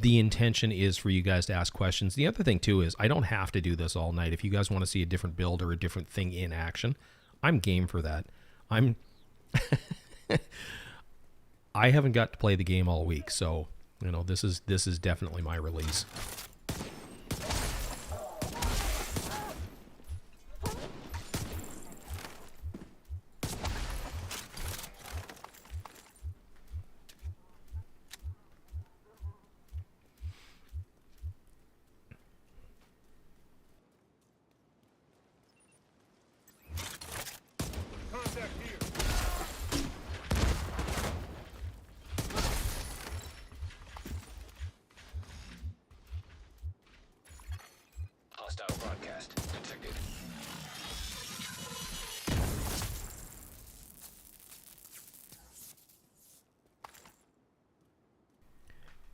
intention is for you guys to ask questions. The other thing, too, is I don't have to do this all night. If you guys want to see a different build or a different thing in action, I'm game for that. I haven't got to play the game all week, so, you know, this is definitely my release. Contact here. Hostile broadcast detected.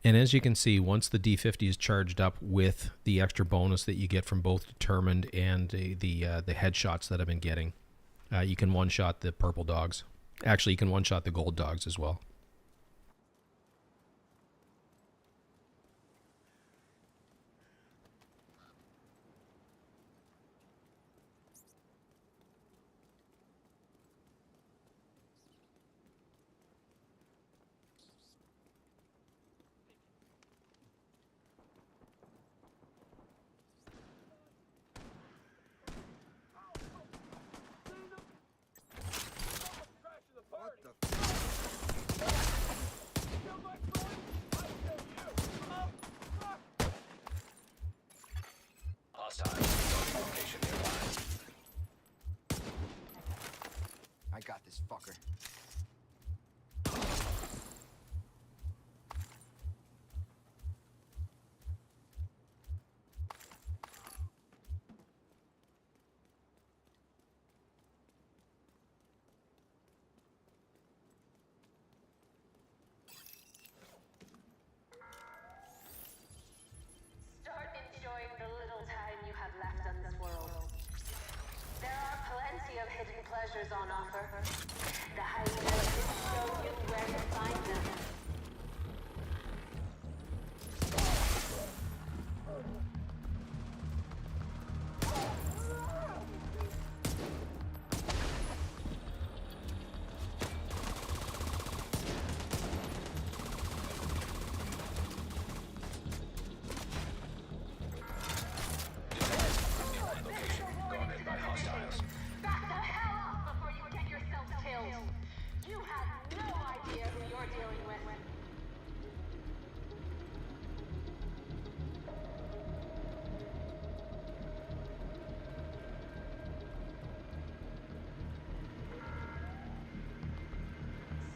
And as you can see, once the D50 is charged up with the extra bonus that you get from both Determined and the headshots that I've been getting, you can one-shot the purple dogs. Actually, you can one-shot the gold dogs as well. What the Kill my friend, I kill you. Oh, fuck. Hostile location nearby. I got this fucker. Start enjoying the little time you have left on this world. There are plenty of hidden pleasures on offer. The hyenas will show you where to find them. Location guarded by hostiles. Back the hell off before you get yourself killed. You have no idea who you're dealing with.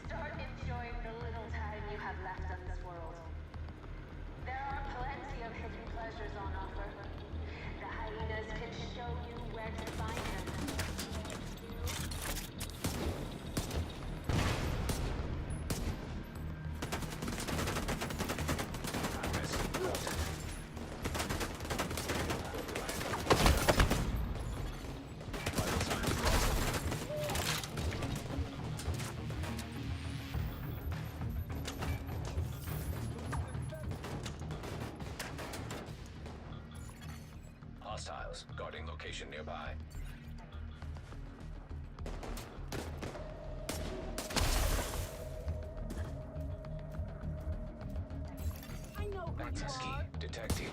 Start enjoying the little time you have left on this world. There are plenty of hidden pleasures on offer. The hyenas can show you where to find them. Hostiles guarding location nearby. I know who Access you key are. detected.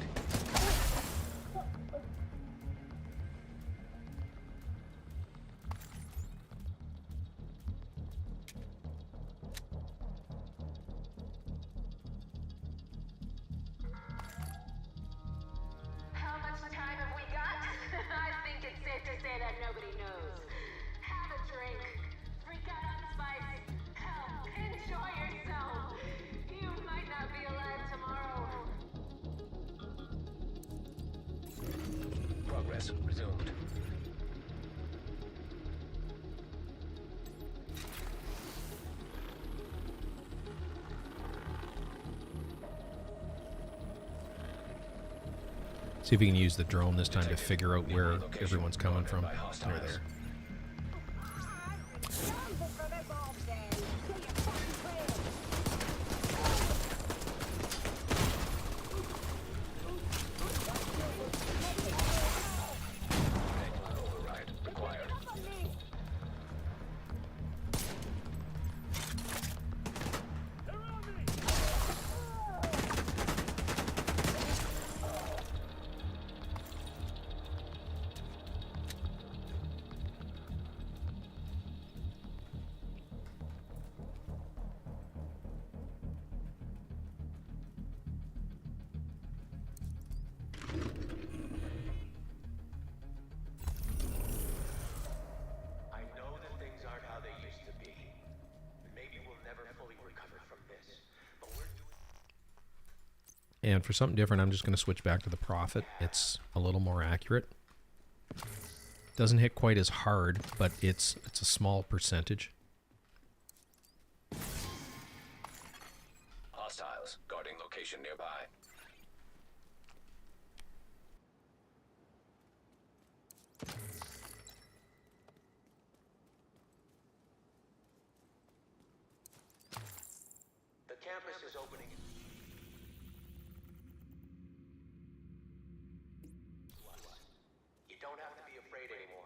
Progress resumed. See if we can use the drone this time to figure out where everyone's coming from. They're there. Override required. I know that things aren't how they used to be. And maybe we'll never fully recover from this. But we're doing And for something different, I'm just going to switch back to the Prophet. It's a little more accurate. Doesn't hit quite as hard, but it's a small percentage. hostiles guarding location nearby. The campus is opening. You don't have to be afraid anymore.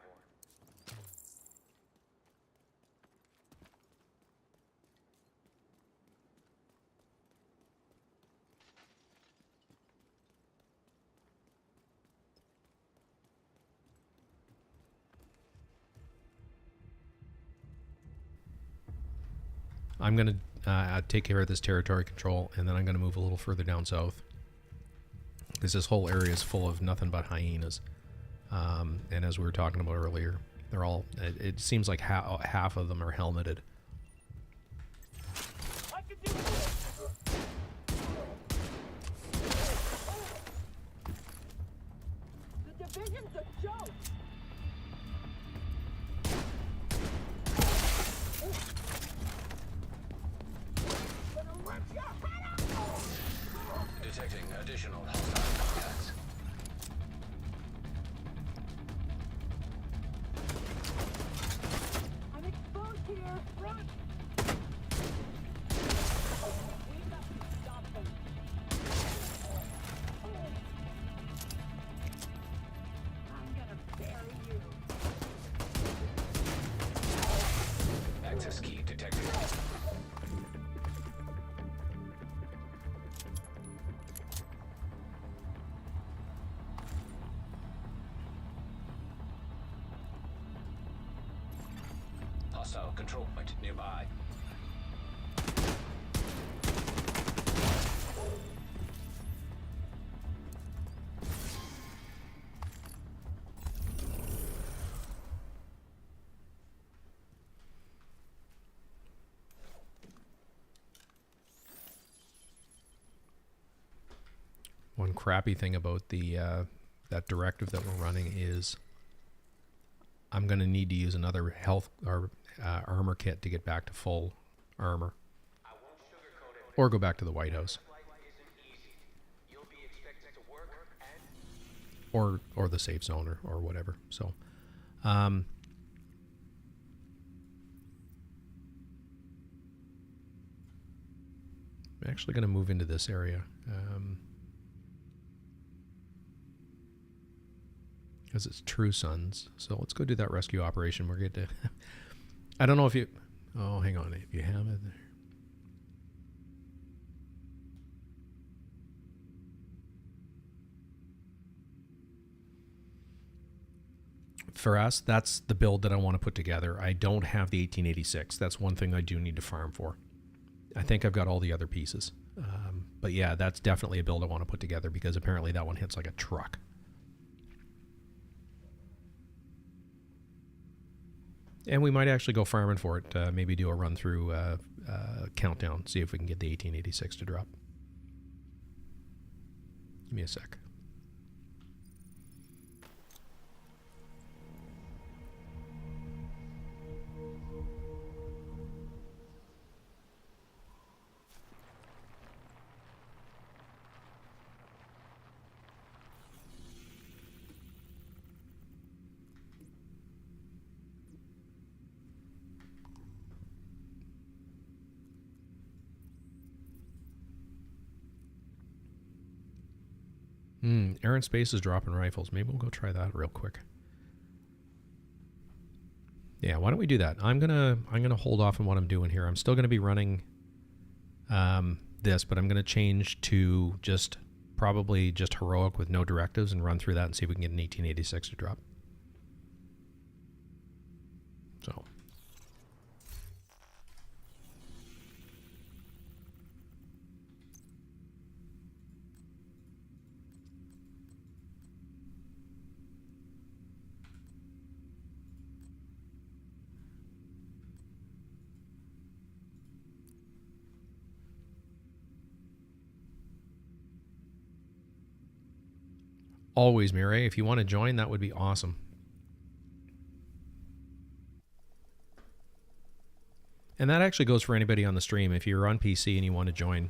I'm going to take care of this territory control, and then I'm going to move a little further down south. Because this whole area is full of nothing but hyenas. And as we were talking about earlier, they're all, it seems like half of them are helmeted. I can do it. The division's a joke. Gonna rip your head off. Detecting additional hostile contacts. I'm exposed here. Run. We got to stop them. I'm gonna bury you. Access key detected. Hostile control point nearby. One crappy thing about the that directive that we're running is I'm going to need to use another health or armor kit to get back to full armor. I won't sugarcoat it, but Or go back to the White House. life isn't easy. You'll be expected to work and Or the safe zone or whatever. So, I'm actually going to move into this area. Because it's True Sons. So let's go do that rescue operation. We're going to... I don't know if you... Oh, hang on. If you have it there. For us, that's the build that I want to put together. I don't have the 1886. That's one thing I do need to farm for. I think I've got all the other pieces. But yeah, that's definitely a build I want to put together because apparently that one hits like a truck. And we might actually go farming for it. Maybe do a run through countdown. See if we can get the 1886 to drop. Give me a sec. Air and Space is dropping rifles. Maybe we'll go try that real quick. Yeah, why don't we do that? I'm gonna hold off on what I'm doing here. I'm still gonna be running this, but I'm gonna change to probably just heroic with no directives and run through that and see if we can get an 1886 to drop. So. Always, Mireille. If you want to join, that would be awesome. And that actually goes for anybody on the stream. If you're on PC and you want to join,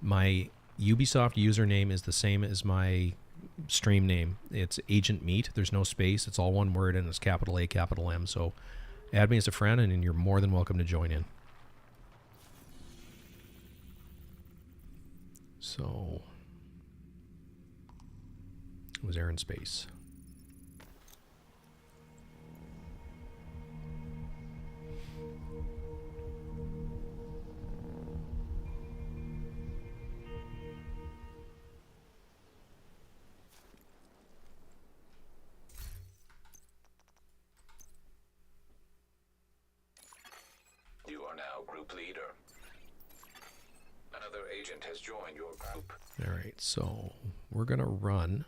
my Ubisoft username is the same as my stream name. It's Agent Meat. There's no space. It's all one word, and it's capital A, capital M. So add me as a friend, and you're more than welcome to join in. So... was Air and Space. You are now group leader. Another agent has joined your group. All right, so we're gonna run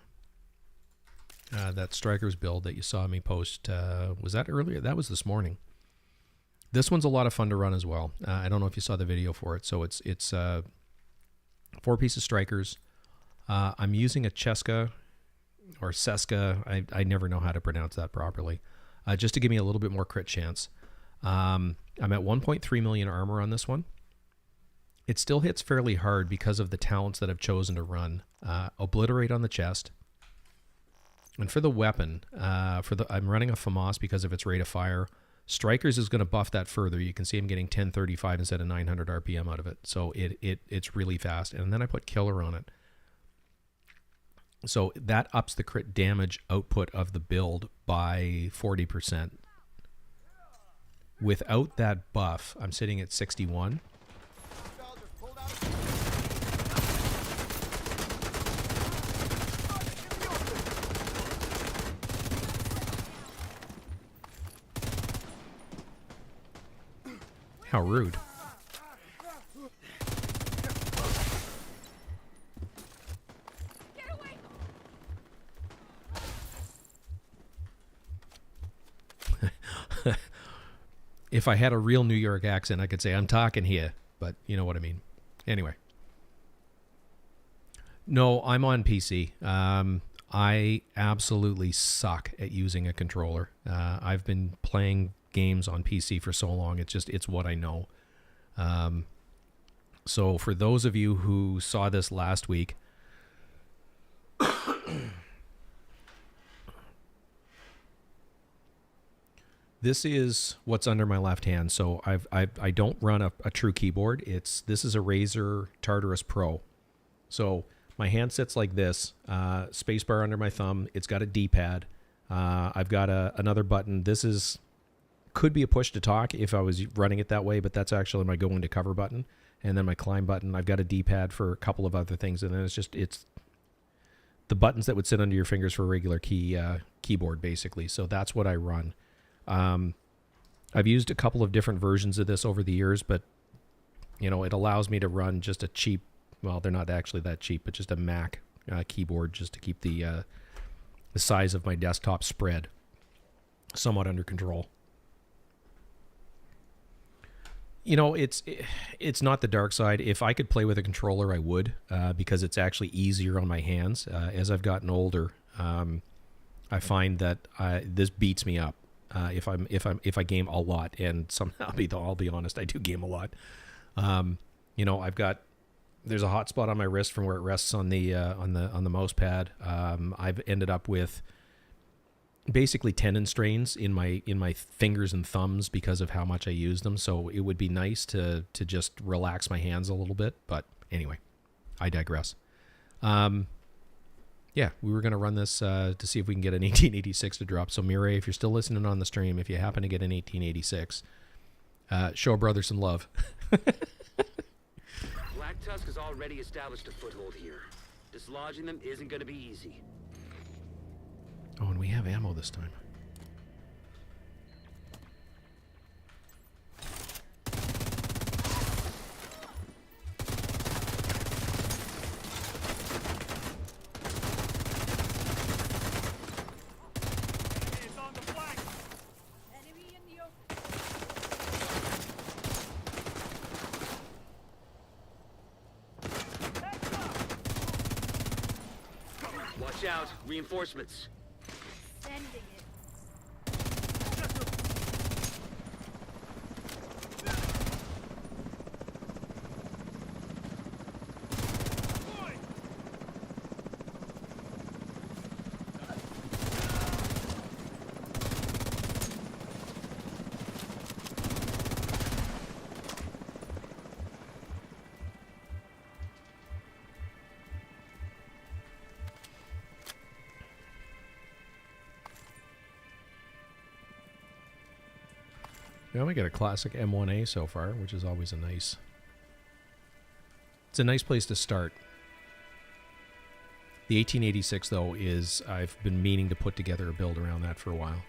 that Strikers build that you saw me post. Was that earlier? That was this morning. This one's a lot of fun to run as well. I don't know if you saw the video for it. So it's 4-piece Strikers. I'm using a Cheska or Seska. I never know how to pronounce that properly. Just to give me a little bit more crit chance. I'm at 1.3 million armor on this one. It still hits fairly hard because of the talents that I've chosen to run. Obliterate on the chest. And for the weapon, I'm running a FAMAS because of its rate of fire. Strikers is going to buff that further. You can see I'm getting 1035 instead of 900 RPM out of it. So it's really fast. And then I put Killer on it. So that ups the crit damage output of the build by 40%. Without that buff, I'm sitting at 61. How rude. Get away! If I had a real New York accent, I could say, I'm talking here. But you know what I mean. Anyway. No, I'm on PC. I absolutely suck at using a controller. I've been playing games on PC for so long. It's what I know. So for those of you who saw this last week, this is what's under my left hand. So I don't run a true keyboard. This is a Razer Tartarus Pro. So my hand sits like this, spacebar under my thumb. It's got a D-pad. I've got another button. This could be a push to talk if I was running it that way, but that's actually my go into cover button. And then my climb button. I've got a D-pad for a couple of other things. And then it's the buttons that would sit under your fingers for a regular keyboard, basically. So that's what I run. I've used a couple of different versions of this over the years, but you know, it allows me to run just a cheap, well, they're not actually that cheap, but just a Mac keyboard just to keep the size of my desktop spread somewhat under control. You know, it's not the dark side. If I could play with a controller, I would, because it's actually easier on my hands. As I've gotten older, I find that this beats me up. If I game a lot, and somehow I'll be honest, I do game a lot. You know, there's a hot spot on my wrist from where it rests on the mouse pad. I've ended up with basically tendon strains in my fingers and thumbs because of how much I use them. So it would be nice to just relax my hands a little bit. But anyway, I digress. Yeah, we were going to run this to see if we can get an 1886 to drop. So Mireille, if you're still listening on the stream, if you happen to get an 1886, show a brother some love. Black Tusk has already established a foothold here. Dislodging them isn't going to be easy. Oh, and we have ammo this time. It's on the flank. Enemy in the open. Watch out, reinforcements. Sending it. Yeah, we got a classic M1A so far, which is always it's a nice place to start. The 1886 though is, I've been meaning to put together a build around that for a while.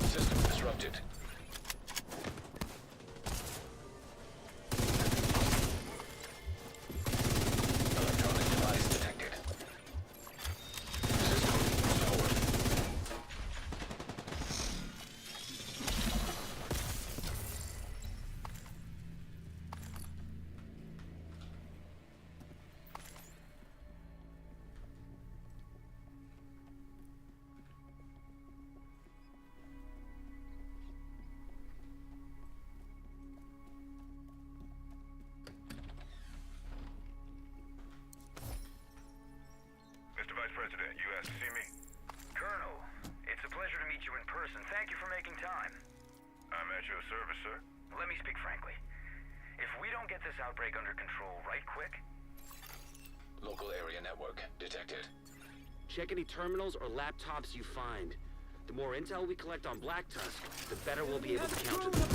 System disrupted. Electronic device detected. System forward. Mr. Vice President, you asked to see me? Colonel, it's a pleasure to meet you in person. Thank you for making time. I'm at your service, sir. Let me speak frankly. If we don't get this outbreak under control right quick, Local area network detected. Check any terminals or laptops you find. The more intel we collect on Black Tusk, the better we'll be able to counter them.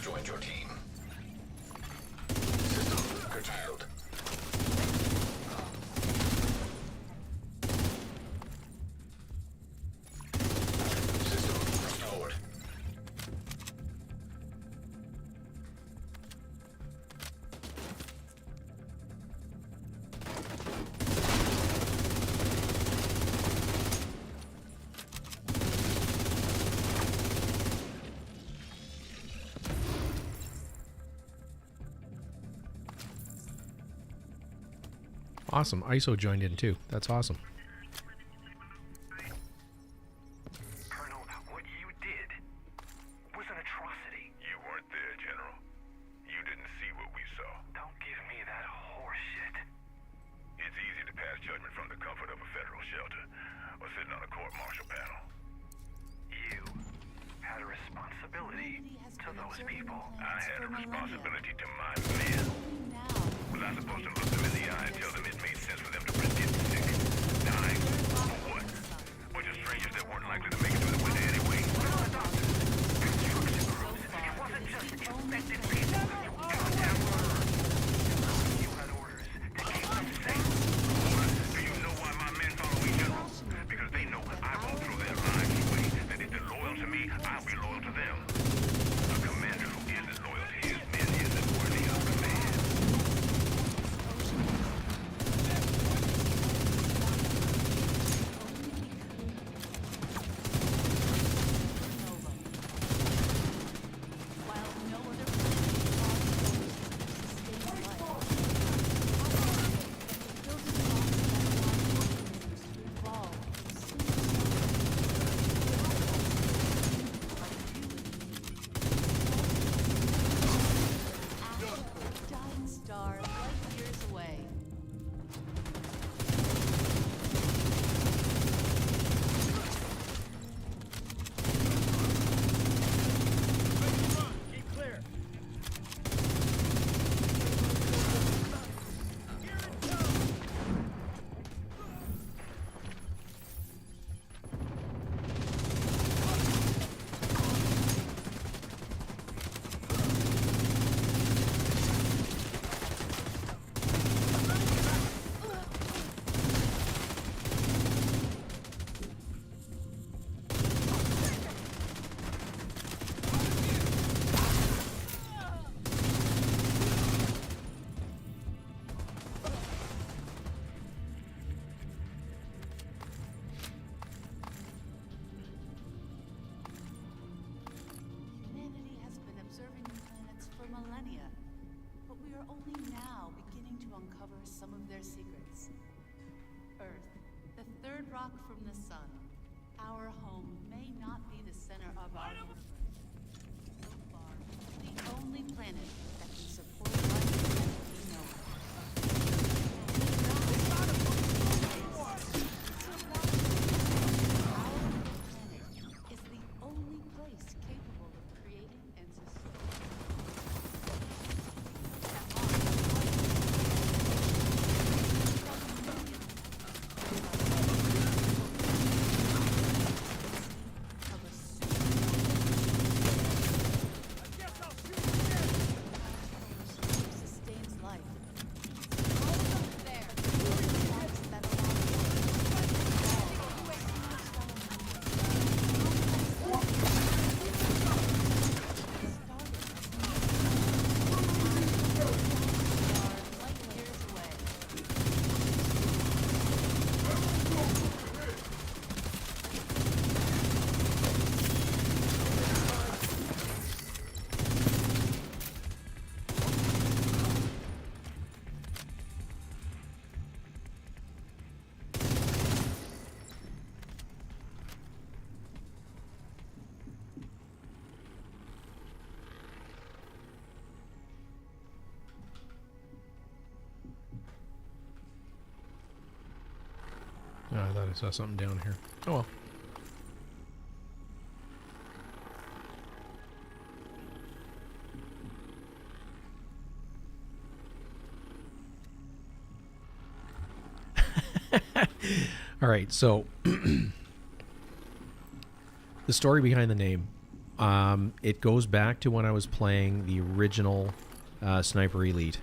joined your team. System curtailed. System restored. Awesome. ISO joined in too. That's awesome. Colonel, what you did was an atrocity. You weren't there, General. You didn't see what we saw. Don't give me that horseshit. It's easy to pass judgment from the comfort of a federal shelter or sitting on a court-martial panel. You had a responsibility to those people. I had a responsibility to my men. Was I supposed to look them in the eye and tell them it made sense for them to risk getting sick, dying, for what? Or just strangers that weren't likely to make it through the winter anyway? Construction crews. It wasn't just infected people. Goddamn word. You had orders to keep them safe. Do you know why my men follow me, General? Because they know I won't throw their lives away. That if they're loyal to me, I'll be loyal to them. A commander who isn't loyal to his men isn't worthy of command. Dying star, light years away. Keep clear. Humanity has been observing the planets for millennia, but we are only now beginning to uncover some of their secrets. Earth, the third rock from the sun, our home may not be the center of our universe. So far, the only planet that can support life as we know it. Our planet is the only place capable of creating and sustaining. Of a I guess I'll shoot again. sustains life. There. Rocks that allow light years away. Oh, I thought I saw something down here. Oh well. All right, so the story behind the name It goes back to when I was playing the original Sniper Elite,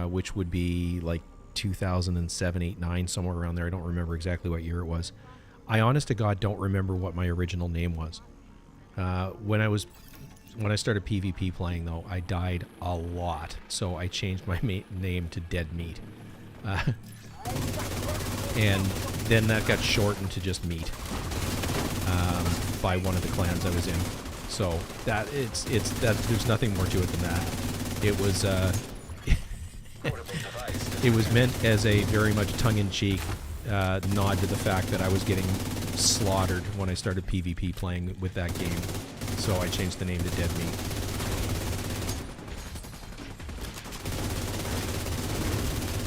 which would be like 2007, 8, 9, somewhere around there. I don't remember exactly what year it was. I honest to God don't remember what my original name was. When I started PvP playing, though, I died a lot, so I changed my name to Dead Meat. And then that got shortened to just Meat by one of the clans I was in. So that it's that there's nothing more to it than that. It was it was meant as a very much tongue-in-cheek nod to the fact that I was getting slaughtered when I started PvP playing with that game. So I changed the name to Dead Meat.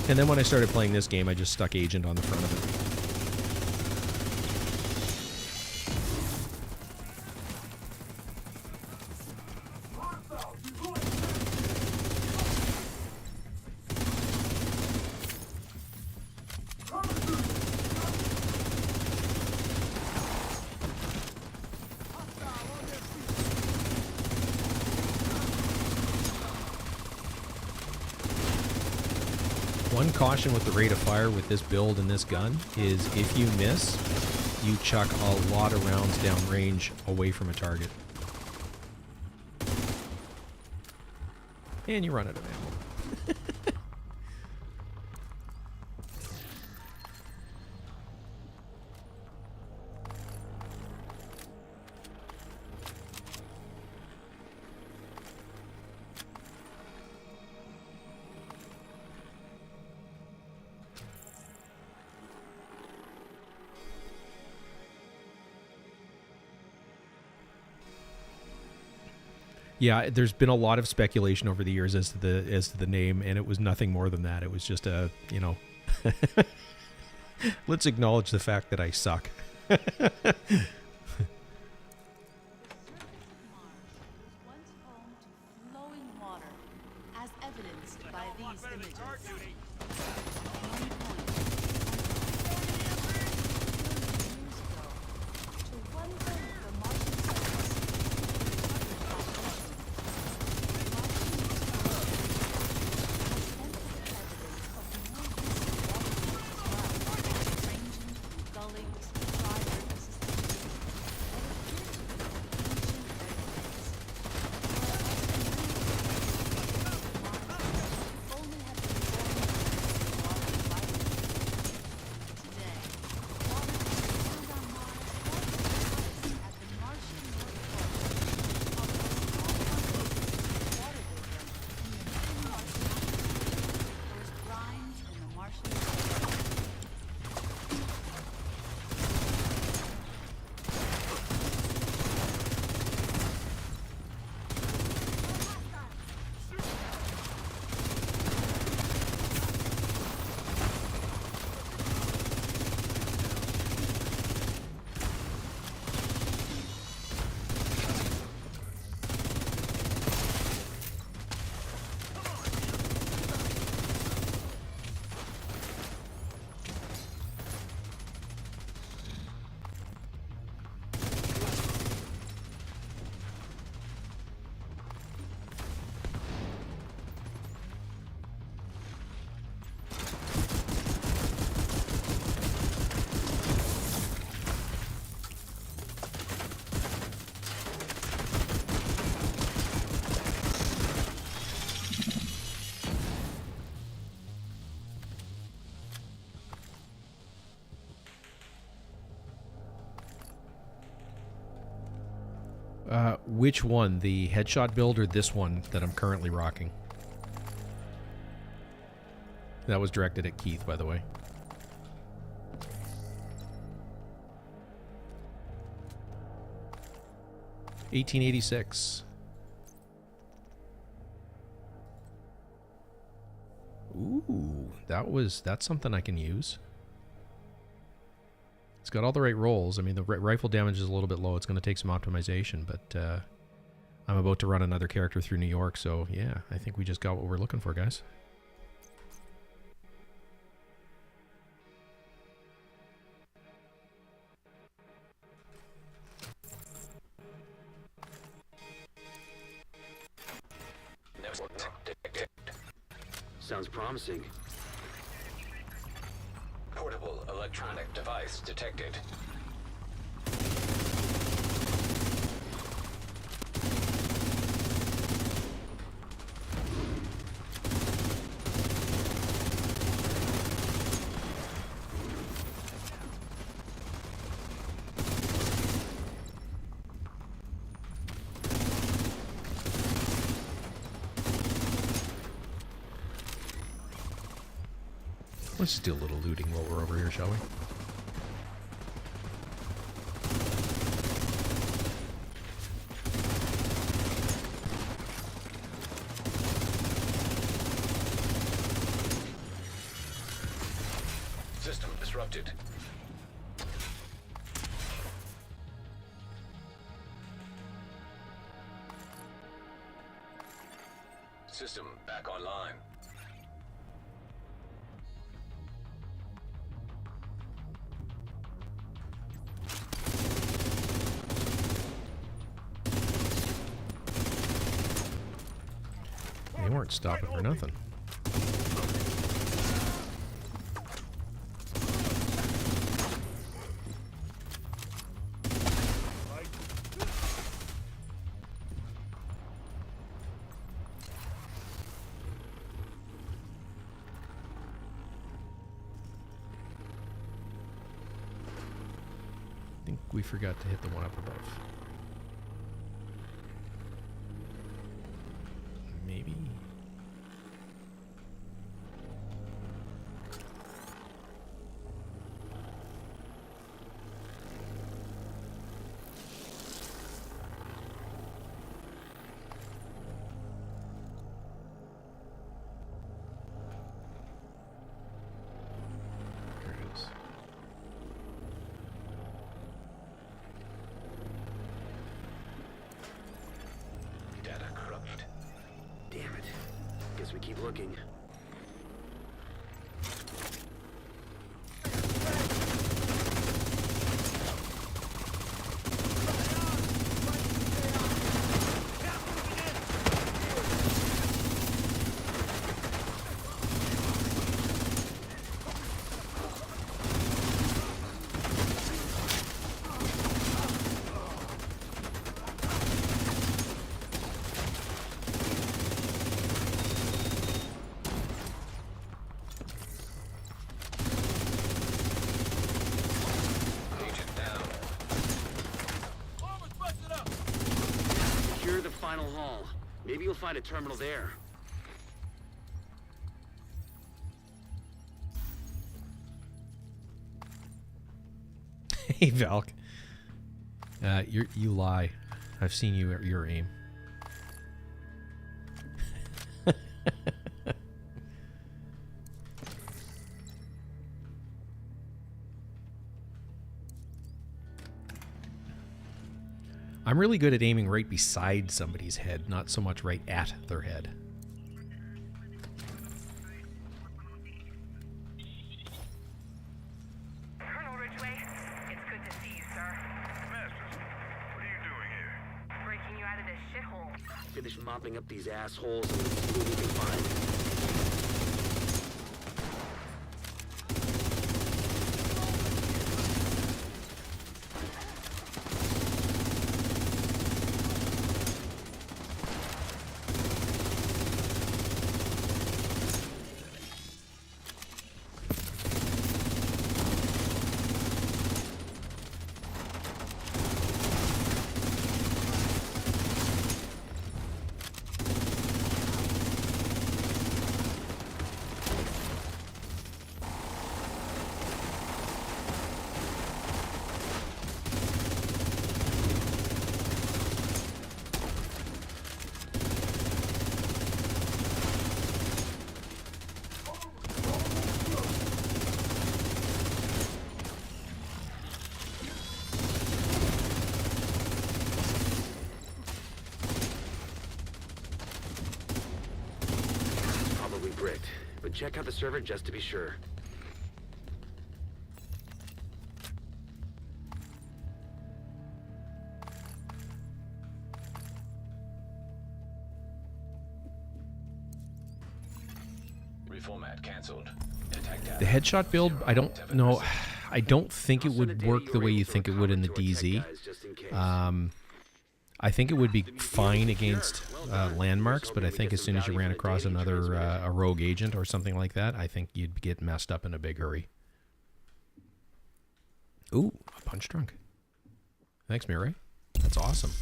And then when I started playing this game, I just stuck Agent on the front of it. One caution with the rate of fire with this build and this gun is if you miss, you chuck a lot of rounds downrange away from a target. And you run out of ammo. Yeah, there's been a lot of speculation over the years as to the name, and it was nothing more than that. It was just a, you know, let's acknowledge the fact that I suck. The surface of Mars was once home to flowing water, as evidenced by these images. At one point, years ago, to one-third of the Martian surface, Which one? The headshot build or this one that I'm currently rocking? That was directed at Keith, by the way. $1886. Ooh, that's something I can use. It's got all the right rolls. I mean, the rifle damage is a little bit low. It's going to take some optimization, but I'm about to run another character through New York, so yeah, I think we just got what we're looking for, guys. detected. Sounds promising. Portable electronic device detected. Let's just do a little looting while we're over here, shall we? System disrupted. System back online. They weren't stopping for nothing. I think we forgot to hit the one up above. Maybe. There it is. Data corrupted. Damn it. Guess we keep looking. Agent down. Secure the final hall. Maybe you'll find a terminal there. Hey, Valk. You lie. I've seen you at your aim. I'm really good at aiming right beside somebody's head, not so much right at their head. Colonel Ridgway, it's good to see you, sir. Masters, what are you doing here? Breaking you out of this shithole. Finish mopping up these assholes and let's see what we can find. Probably bricked, but check out the server just to be sure. Reformat cancelled. Attack The headshot build, I don't know. I don't think it would work the way you think it would in the DZ. I think it would be fine against landmarks, but I think as soon as you ran across another a rogue agent or something like that, I think you'd get messed up in a big hurry. Ooh, a punch drunk. Thanks, Mirai. That's awesome.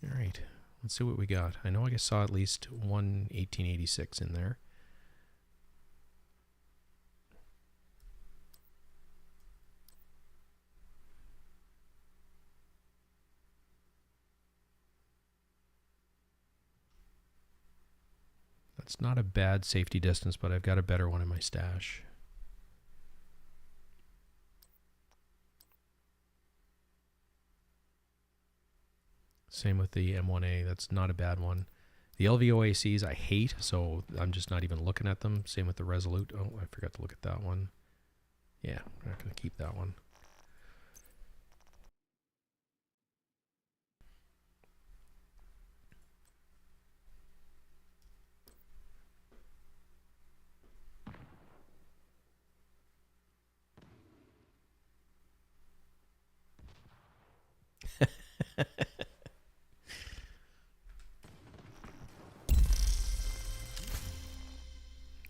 All right, let's see what we got. I know I saw at least one 1886 in there. That's not a bad safety distance, but I've got a better one in my stash. Same with the M1A. That's not a bad one. The LVOACs I hate, so I'm just not even looking at them. Same with the Resolute. Oh, I forgot to look at that one. Yeah, I'm not going to keep that one.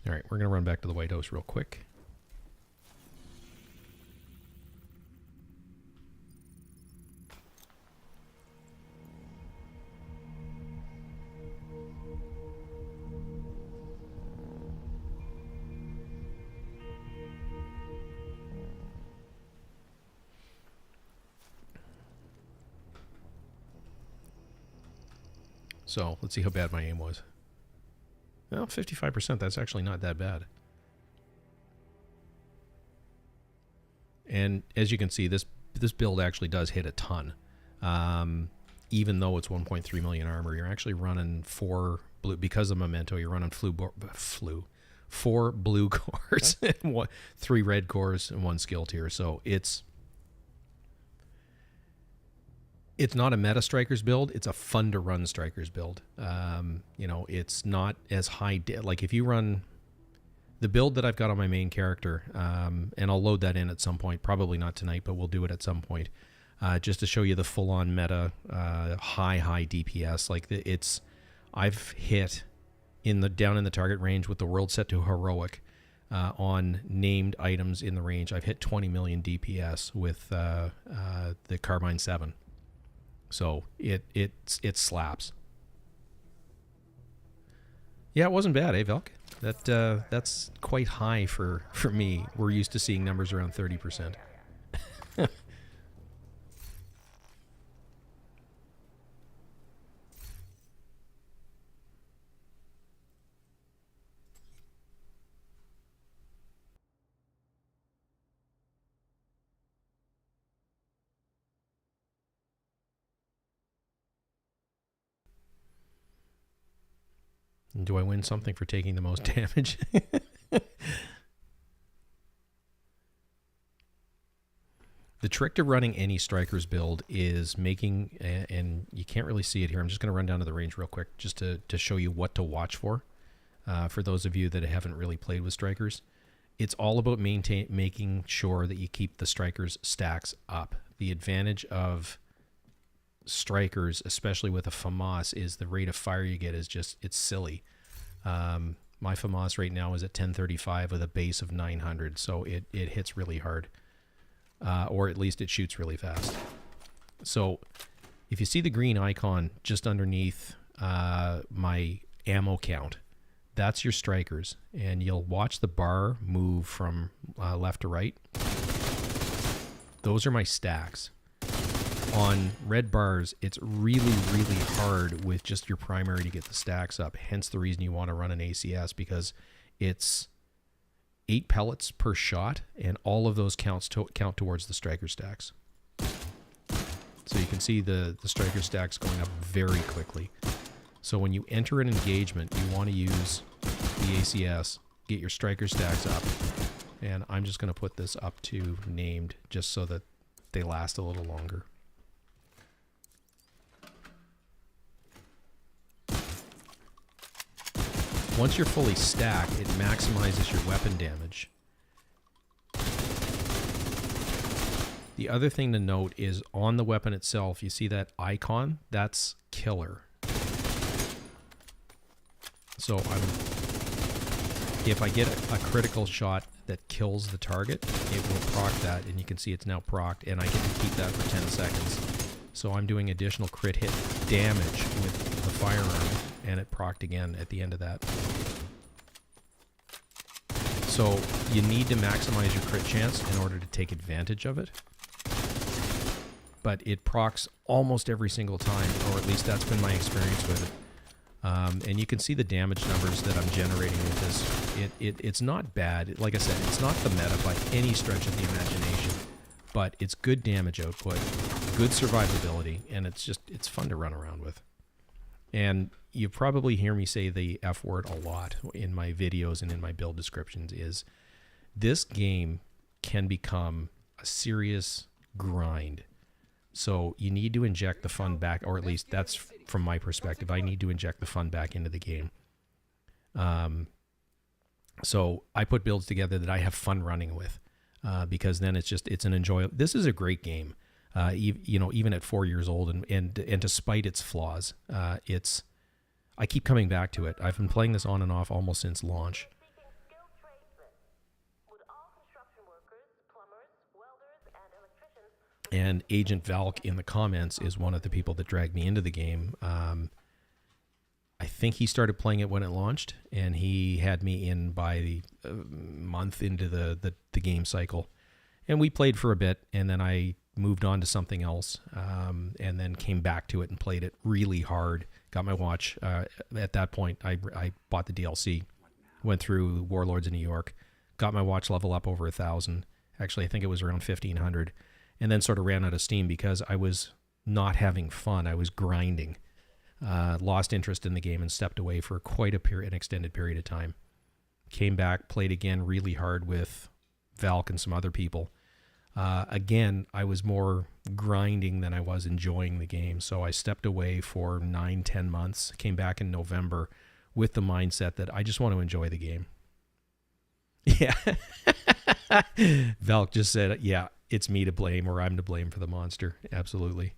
All right, we're going to run back to the White House real quick. So let's see how bad my aim was. Well, 55%, that's actually not that bad. And as you can see, this build actually does hit a ton. Even though it's 1.3 million armor, you're actually running 4 blue, because of Memento, you're running 4 blue cores, and 3 red cores, and 1 skill tier. So it's not a meta strikers build. It's a fun to run strikers build. You know, it's not as high. Like if you run the build that I've got on my main character, and I'll load that in at some point. Probably not tonight, but we'll do it at some point, just to show you the full-on meta, high DPS. Like I've hit down in the target range with the world set to heroic on named items in the range. I've hit 20 million DPS with the Carbine 7. So it slaps. Yeah, it wasn't bad, eh, Velk? That's quite high for me. We're used to seeing numbers around 30%. Do I win something for taking the most damage? The trick to running any strikers build is making, and you can't really see it here. I'm just going to run down to the range real quick just to show you what to watch for those of you that haven't really played with strikers. It's all about making sure that you keep the strikers stacks up. The advantage of strikers, especially with a FAMAS, is the rate of fire you get is just, it's silly. My FAMAS right now is at 1035 with a base of 900, so it hits really hard, or at least it shoots really fast. So if you see the green icon just underneath my ammo count, that's your strikers, and you'll watch the bar move from left to right. Those are my stacks. On red bars, it's really hard with just your primary to get the stacks up. Hence the reason you want to run an ACS, because it's 8 pellets per shot, and all of those count towards the striker stacks. So you can see the striker stacks going up very quickly. So when you enter an engagement, you want to use the ACS, get your striker stacks up, and I'm just going to put this up to named just so that they last a little longer. once you're fully stacked, it maximizes your weapon damage. The other thing to note is on the weapon itself, you see that icon? That's killer. So if I get a critical shot that kills the target, it will proc that, and you can see it's now procced, and I get to keep that for 10 seconds. So I'm doing additional crit hit damage with the firearm, and it procced again at the end of that. So you need to maximize your crit chance in order to take advantage of it. But it procs almost every single time, or at least that's been my experience with it. And you can see the damage numbers that I'm generating with this. It's not bad. Like I said, it's not the meta by any stretch of the imagination, but it's good damage output, good survivability, and it's fun to run around with. And you probably hear me say the F word a lot in my videos and in my build descriptions. Is this game can become a serious grind. So you need to inject the fun back, or at least that's from my perspective. I need to inject the fun back into the game. So I put builds together that I have fun running with, because then it's an enjoyable. This is a great game, even at 4 years old, and despite its flaws, I keep coming back to it. I've been playing this on and off almost since launch. And Agent Valk in the comments is one of the people that dragged me into the game. I think he started playing it when it launched, and he had me in by the month into the game cycle. And we played for a bit, and then I moved on to something else, and then came back to it and played it really hard. Got my watch. At that point, I bought the DLC, went through Warlords of New York, got my watch level up over 1,000. Actually, I think it was around 1,500. And then sort of ran out of steam because I was not having fun. I was grinding. Lost interest in the game and stepped away for quite an extended period of time. Came back, played again really hard with Valk and some other people. Again, I was more grinding than I was enjoying the game. So I stepped away for 9-10 months. Came back in November with the mindset that I just want to enjoy the game. Yeah. Valk just said, yeah, it's me to blame, or I'm to blame for the monster. Absolutely.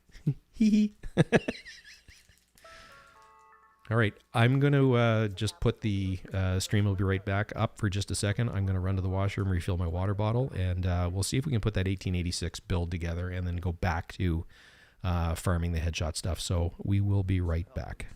All right, I'm going to just put the stream. Will be right back up for just a second. I'm going to run to the washroom, refill my water bottle, and we'll see if we can put that 1886 build together and then go back to farming the headshot stuff. So we will be right back.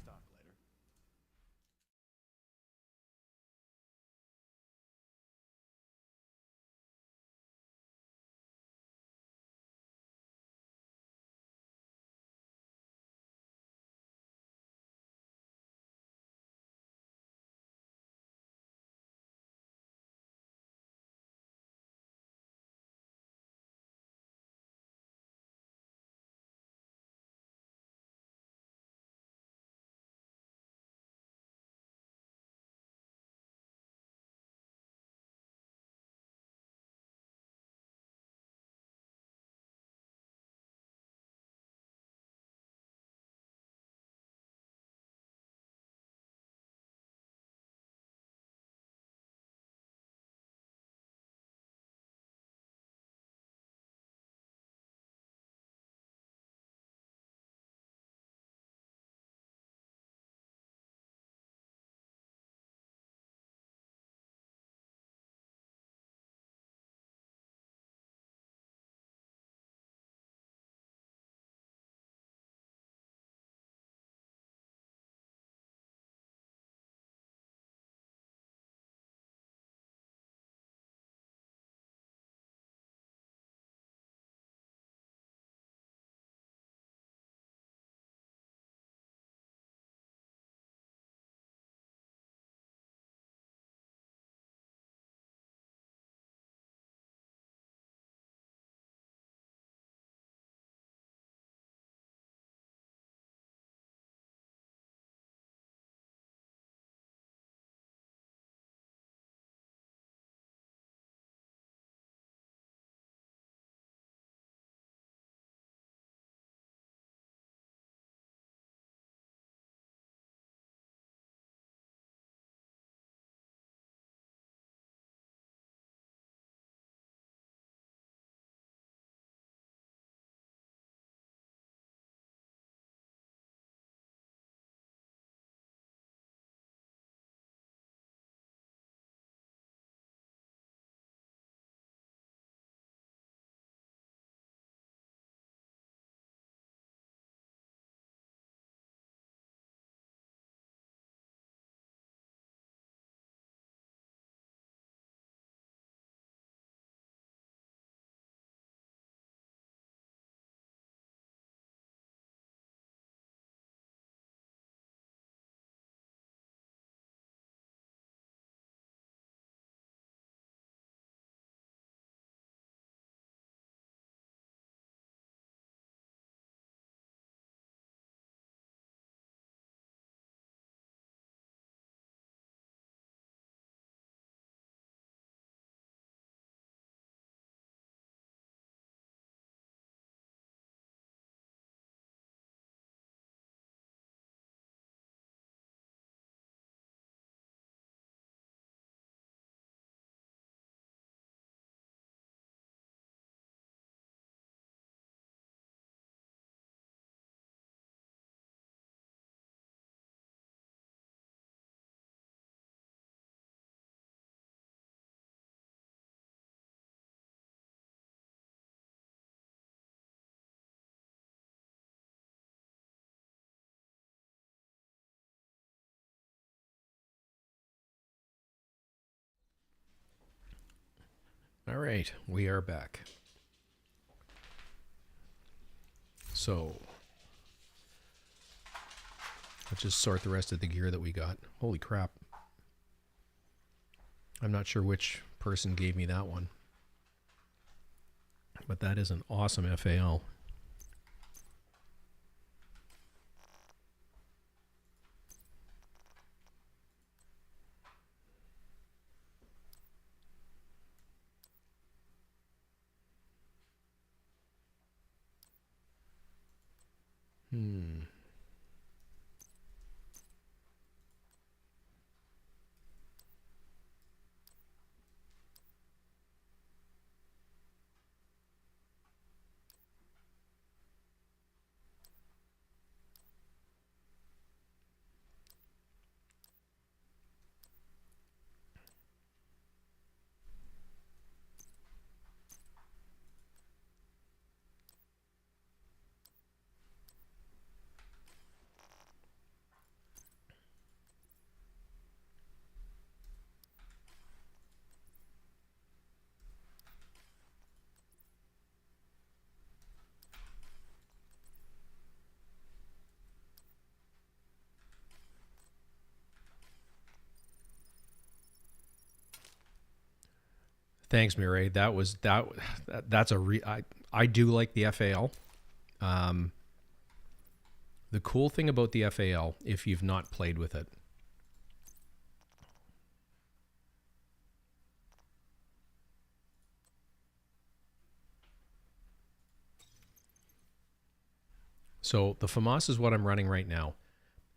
All right, we are back. So, let's just sort the rest of the gear that we got. Holy crap. I'm not sure which person gave me that one. But that is an awesome FAL. Thanks, Mireille. That's I do like the FAL. The cool thing about the FAL, if you've not played with it, so the FAMAS is what I'm running right now.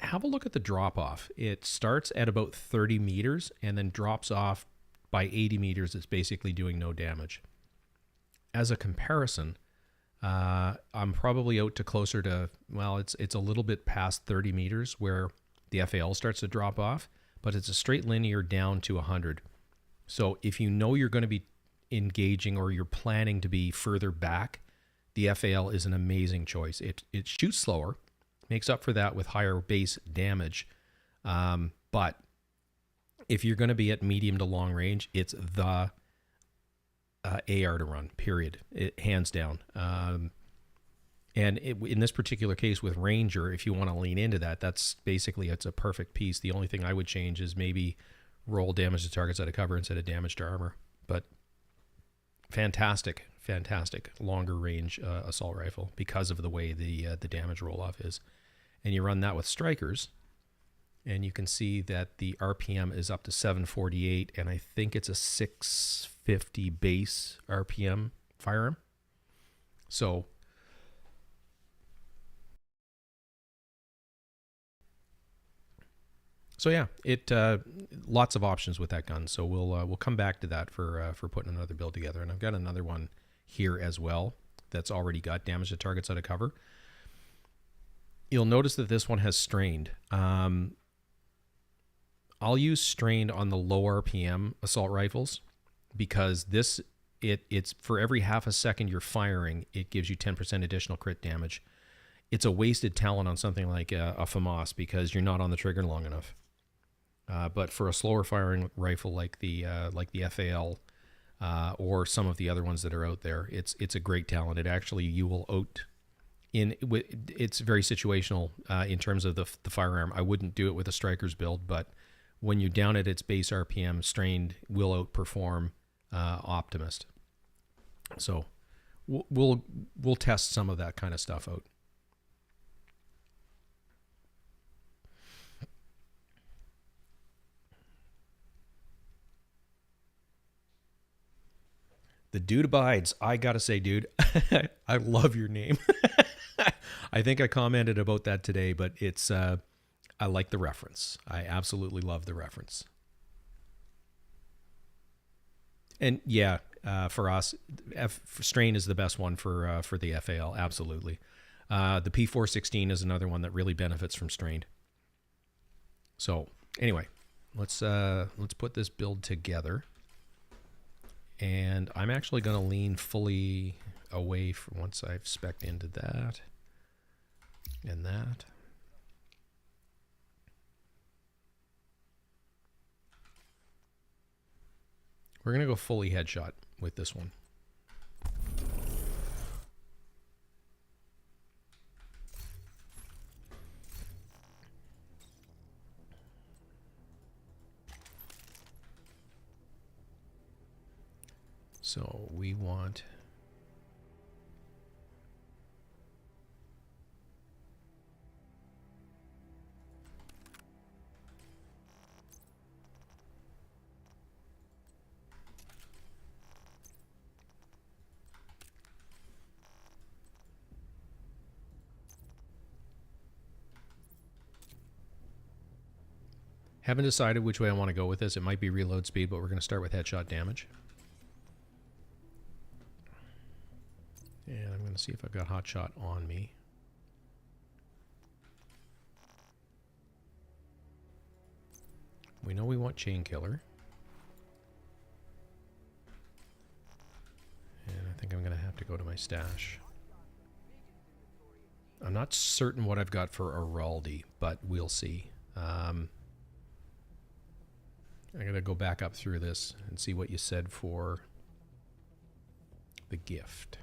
Have a look at the drop off. It starts at about 30 meters and then drops off by 80 meters. It's basically doing no damage. As a comparison, I'm probably out to closer to, well, it's a little bit past 30 meters where the FAL starts to drop off, but it's a straight linear down to 100. So if you know you're going to be engaging or you're planning to be further back, the FAL is an amazing choice. It shoots slower, makes up for that with higher base damage, but if you're going to be at medium to long range, it's the AR to run, period. Hands down. And in this particular case with Ranger, if you want to lean into that, that's basically, it's a perfect piece. The only thing I would change is maybe roll damage to targets out of cover instead of damage to armor. But fantastic longer range assault rifle because of the way the damage roll off is. And you run that with strikers, and you can see that the RPM is up to 748, and I think it's a 650 base RPM firearm. So yeah, it lots of options with that gun. So we'll come back to that for putting another build together. And I've got another one here as well that's already got damage to targets out of cover. You'll notice that this one has strained. I'll use strained on the low RPM assault rifles because it's for every half a second you're firing, it gives you 10% additional crit damage. It's a wasted talent on something like a FAMAS because you're not on the trigger long enough. But for a slower firing rifle like the FAL or some of the other ones that are out there, it's a great talent. It actually, you will it's very situational in terms of the firearm. I wouldn't do it with a striker's build, but when you're down at its base RPM, strained will outperform Optimist. So we'll test some of that kind of stuff out. The dude abides. I gotta say, dude, I love your name. I think I commented about that today, but it's I like the reference. I absolutely love the reference. And yeah, for us, Strain is the best one for the FAL. Absolutely. The P416 is another one that really benefits from Strained. So anyway, let's put this build together. And I'm actually going to lean fully away from once I've spec'd into that and that. We're going to go fully headshot. with this one. So we want haven't decided which way I want to go with this. It might be reload speed, but we're going to start with headshot damage. And I'm going to see if I've got hot shot on me. We know we want chain killer. And I think I'm going to have to go to my stash. I'm not certain what I've got for Araldi, but we'll see. I'm going to go back up through this and see what you said for the gift.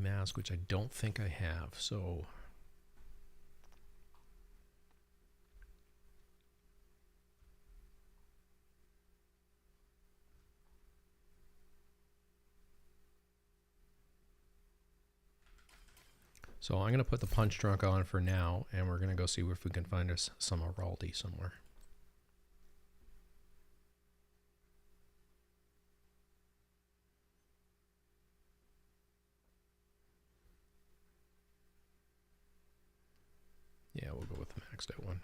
Mask, which I don't think I have, so I'm going to put the punch drunk on for now, and we're going to go see if we can find us some Araldi somewhere. Yeah, we'll go with the maxed out one.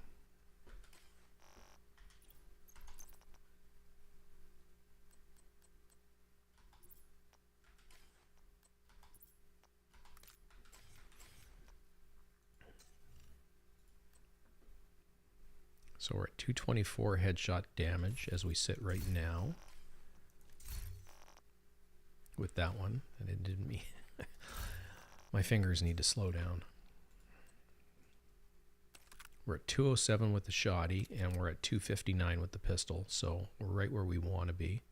So we're at 224 headshot damage as we sit right now with that one, and it didn't mean my fingers need to slow down. We're at 207 with the shoddy, and we're at 259 with the pistol, so we're right where we want to be.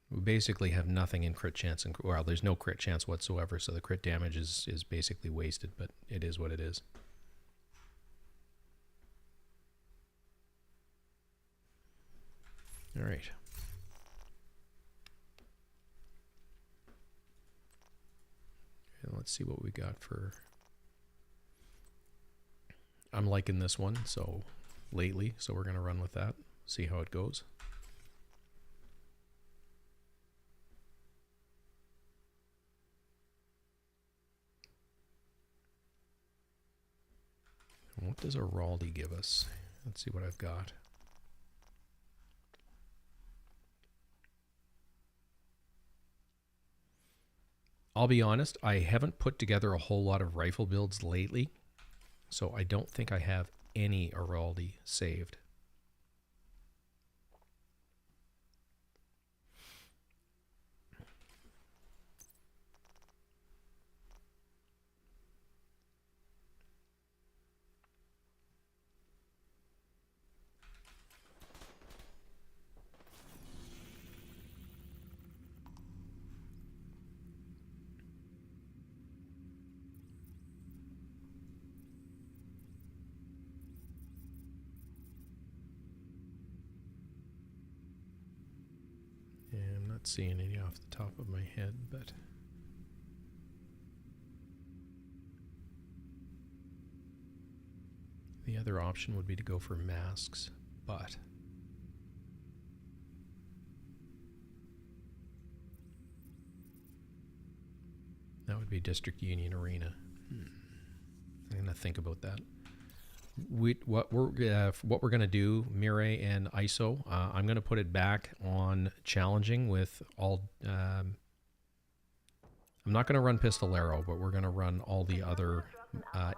We basically have nothing in crit chance, and well, there's no crit chance whatsoever, so the crit damage is basically wasted, but it is what it is. All right. And let's see what we got for... I'm liking this one, so lately, so we're going to run with that, see how it goes. What does Araldi give us? Let's see what I've got. I'll be honest, I haven't put together a whole lot of rifle builds lately, so I don't think I have any Araldi saved. not seeing any off the top of my head, but the other option would be to go for masks, but that would be District Union Arena. I'm gonna think about that. What we're gonna do, Mireille and ISO. I'm gonna put it back on challenging with all. I'm not gonna run Pistolero, but we're gonna run all the other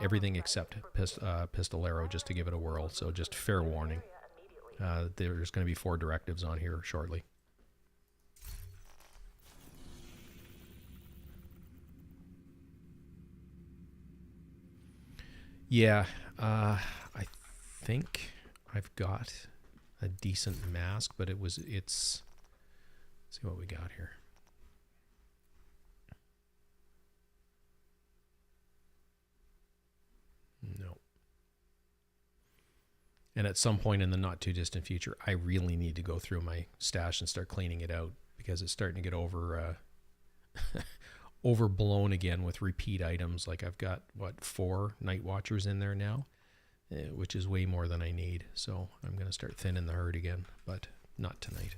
everything except Pistolero just to give it a whirl. So just fair warning. There's gonna be 4 directives on here shortly. Yeah, I think I've got a decent mask, but it's, let's see what we got here. No. And at some point in the not too distant future, I really need to go through my stash and start cleaning it out because it's starting to get overblown again with repeat items. Like I've got, 4 Night Watchers in there now, which is way more than I need. So I'm going to start thinning the herd again, but not tonight.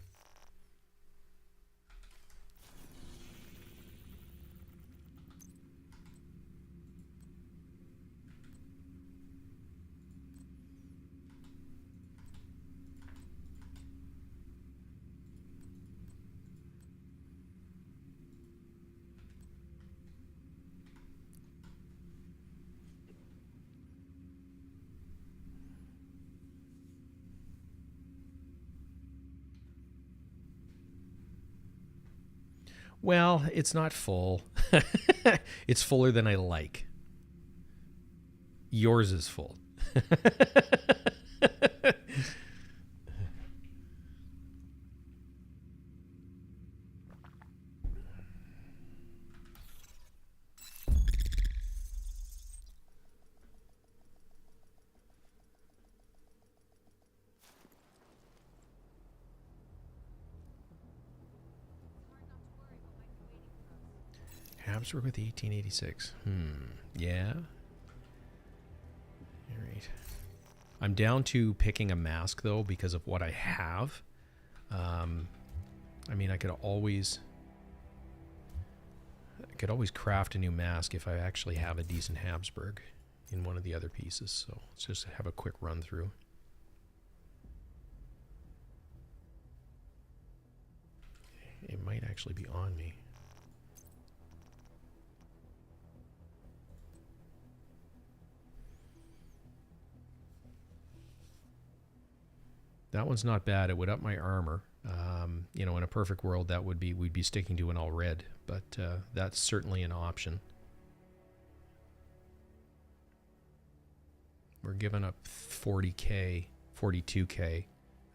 Well, it's not full. It's fuller than I like. Yours is full. Habsburg with 1886. Yeah. All right. I'm down to picking a mask though because of what I have. I mean, I could always craft a new mask if I actually have a decent Habsburg in one of the other pieces. So let's just have a quick run through. It might actually be on me. That one's not bad. It would up my armor. You know, in a perfect world, that would be, we'd be sticking to an all red, but that's certainly an option. We're giving up 40k, 42k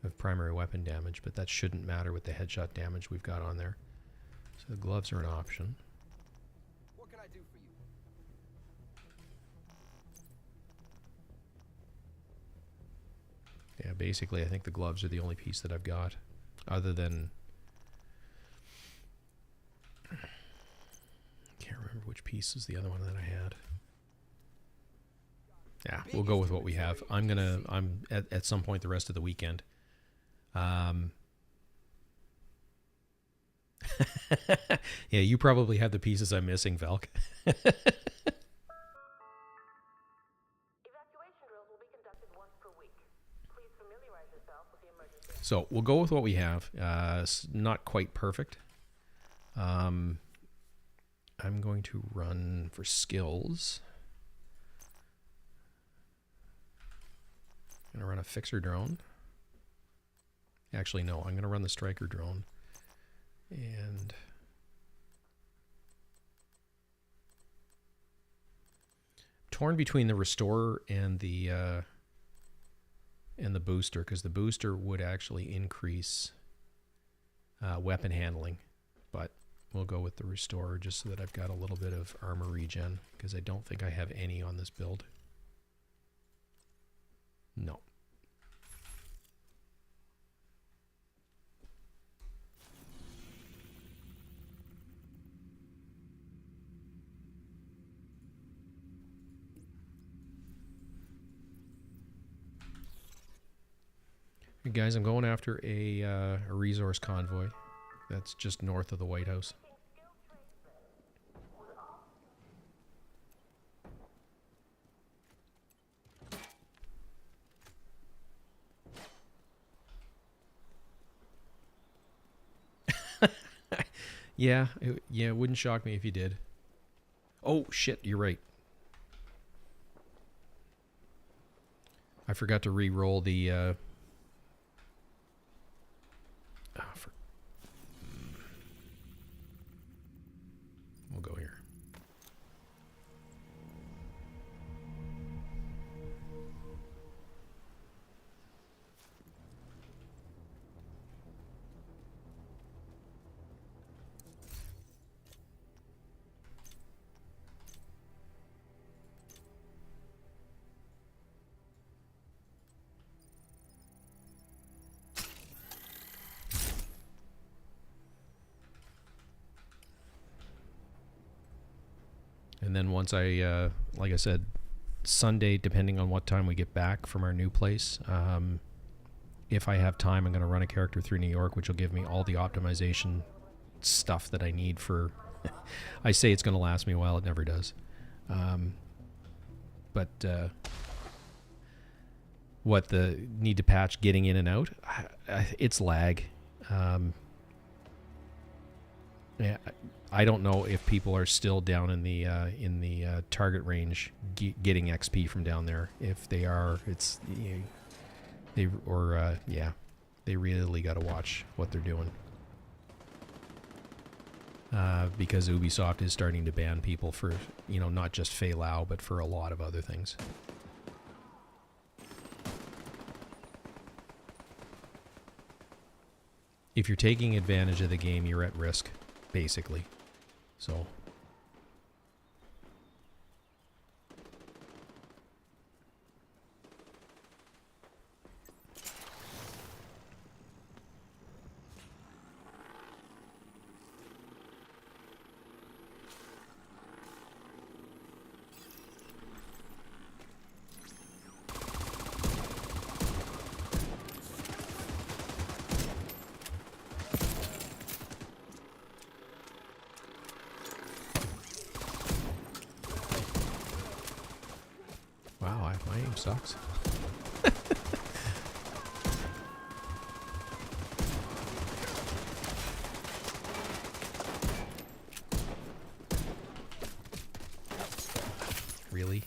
of primary weapon damage, but that shouldn't matter with the headshot damage we've got on there. So the gloves are an option. What can I do for you? Yeah, basically, I think the gloves are the only piece that I've got, other than... Can't remember which piece is the other one that I had. Yeah, we'll go with what we have. I'm at some point the rest of the weekend. Yeah, you probably have the pieces I'm missing, Valk. Evacuation drills will be conducted once per week. Please familiarize yourself with the emergency. So we'll go with what we have. It's not quite perfect. I'm going to run for skills. I'm going to run a fixer drone. Actually, no, I'm going to run the striker drone. And torn between the restorer and the booster, because the booster would actually increase weapon handling, but we'll go with the restorer just so that I've got a little bit of armor regen, because I don't think I have any on this build. No. Hey guys, I'm going after a resource convoy that's just north of the White House. Yeah, it wouldn't shock me if you did. Oh shit, you're right. I forgot to re-roll the we'll go here. And then once I, like I said, Sunday, depending on what time we get back from our new place, if I have time, I'm going to run a character through New York, which will give me all the optimization stuff that I need for... I say it's going to last me a while. It never does. But what the need to patch getting in and out, it's lag. Yeah, I don't know if people are still down in the target range getting XP from down there. If they are, it's they really got to watch what they're doing because Ubisoft is starting to ban people for not just Fei Lao but for a lot of other things. If you're taking advantage of the game, you're at risk, basically. So my aim sucks. Really?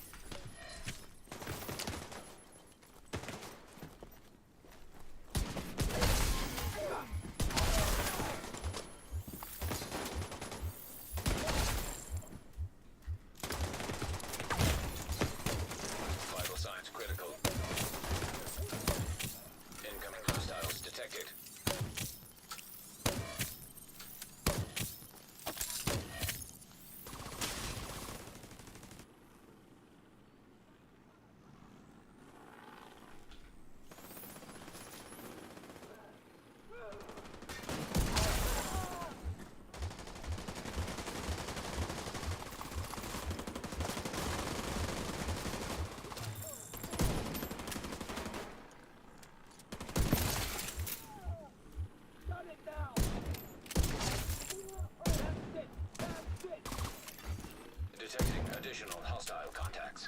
Detecting additional hostile contacts.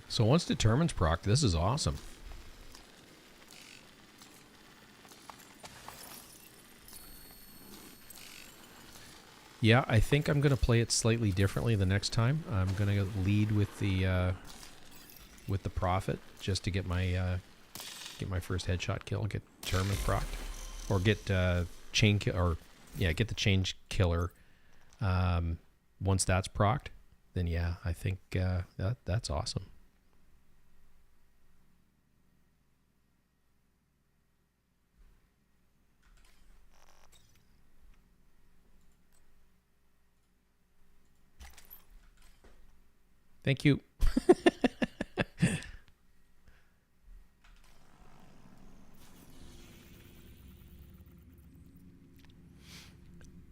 So once Determine's proc, this is awesome. Yeah, I think I'm going to play it slightly differently the next time. I'm going to lead with the Prophet just to get my first headshot kill, get Determine proc, or get get the chain killer. Once that's procced, then yeah, I think that's awesome. Thank you.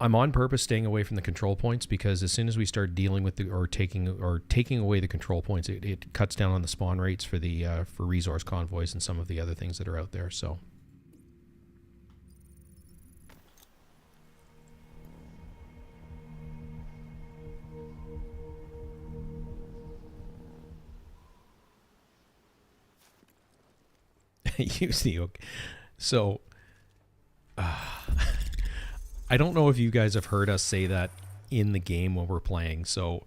I'm on purpose staying away from the control points because as soon as we start dealing with taking away the control points, it cuts down on the spawn rates for the for resource convoys and some of the other things that are out there. So. You see, okay. So I don't know if you guys have heard us say that in the game when we're playing. So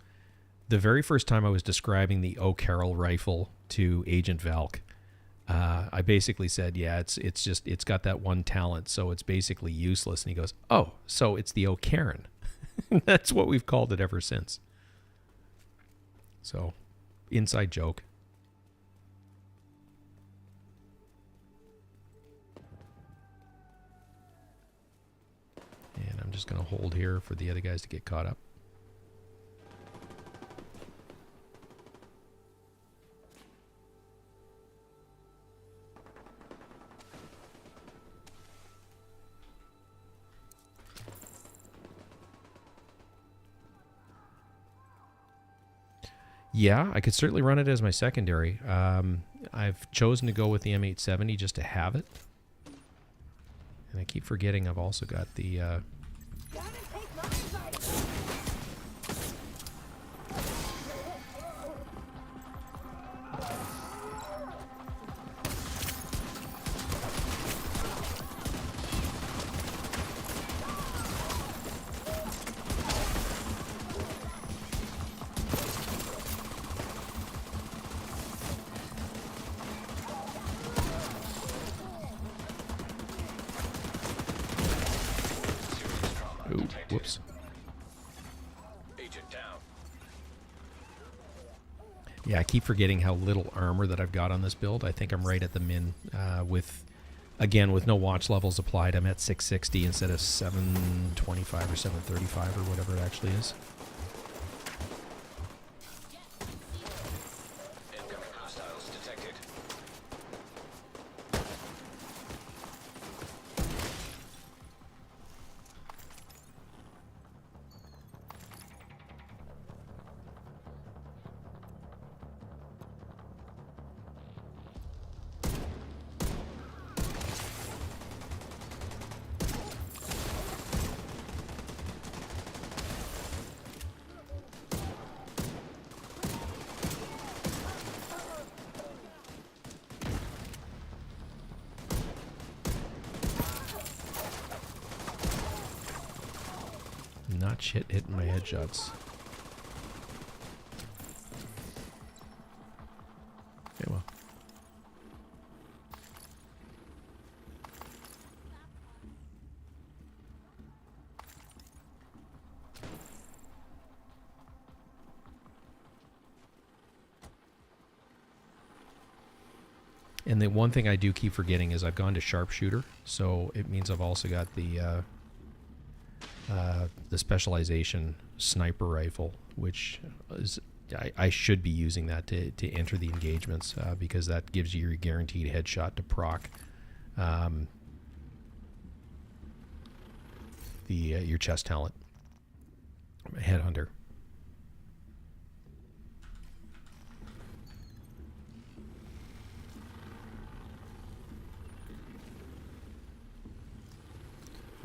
the very first time I was describing the O'Carroll rifle to Agent Valk, I basically said, yeah, it's got that one talent, so it's basically useless. And he goes, oh, so it's the O'Cairn. That's what we've called it ever since. So, inside joke. And I'm just going to hold here for the other guys to get caught up. Yeah, I could certainly run it as my secondary. I've chosen to go with the M870 just to have it. And I keep forgetting I've also got the... Whoops. Agent down. Yeah, I keep forgetting how little armor that I've got on this build. I think I'm right at the min with no watch levels applied. I'm at 660 instead of 725 or 735 or whatever it actually is. Incoming hostiles detected. Not shit hitting my headshots. Okay, well. And the one thing I do keep forgetting is I've gone to sharpshooter, so it means I've also got the specialization sniper rifle, which is I should be using that to enter the engagements because that gives you your guaranteed headshot to proc your chest talent headhunter.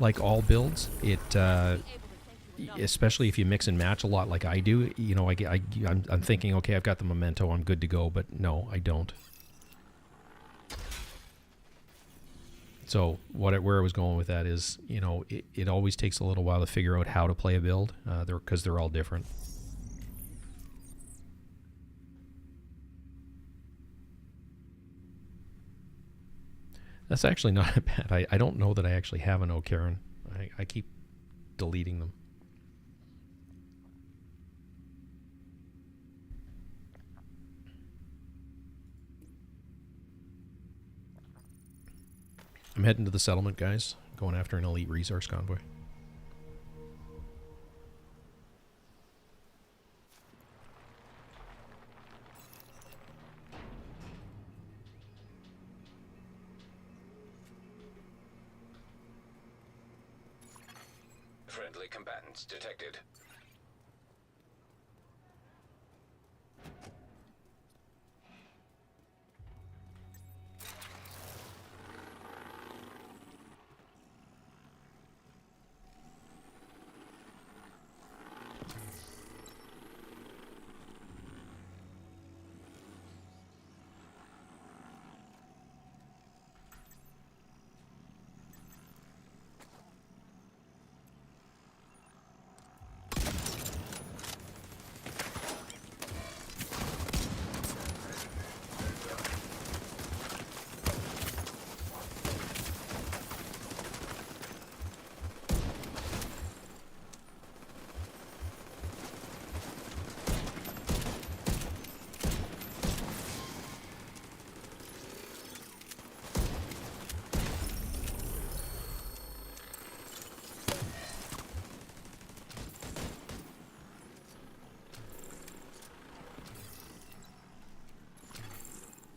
Like all builds, it especially if you mix and match a lot like I do, you know, I'm thinking, okay, I've got the memento, I'm good to go, but no, I don't. So where I was going with that is, you know, it always takes a little while to figure out how to play a build, because they're all different. That's actually not bad. I don't know that I actually have an O'Cairn. I keep deleting them. I'm heading to the settlement, guys. Going after an elite resource convoy. Friendly combatants detected.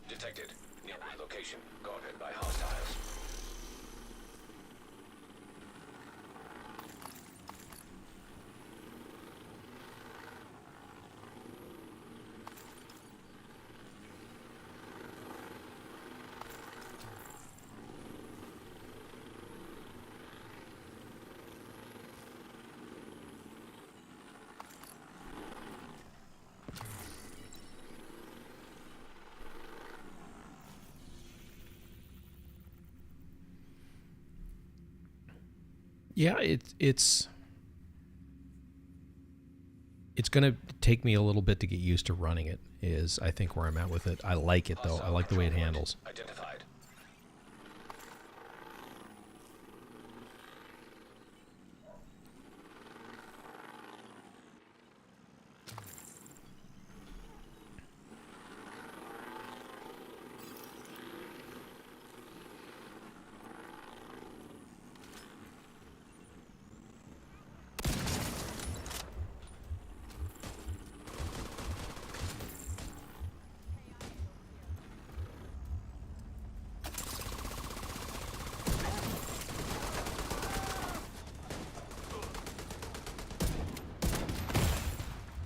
Detected. Nearby location. Guarded by hostiles. Yeah, it's gonna take me a little bit to get used to running it. Is I think where I'm at with it. I like it though. I like the way it handles. Identified.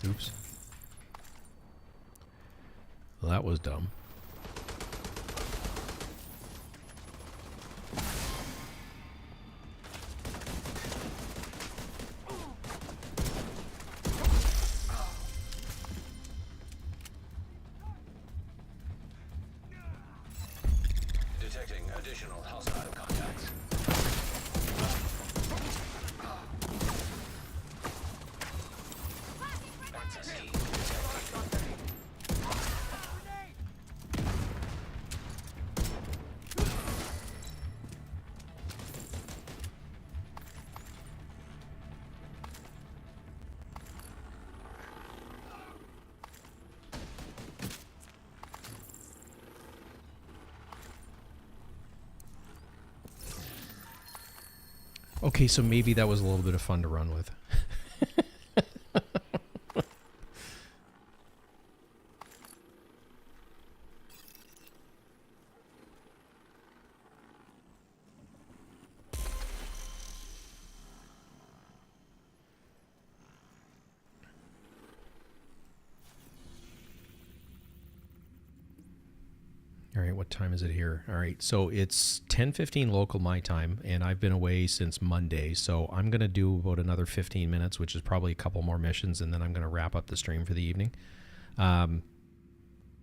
Oops. Well, that was dumb. Detecting additional hostile contacts. Access key detected. Okay, so maybe that was a little bit of fun to run with. All right, what time is it here? All right, so it's 10:15 local my time, and I've been away since Monday, so I'm going to do about another 15 minutes, which is probably a couple more missions, and then I'm going to wrap up the stream for the evening.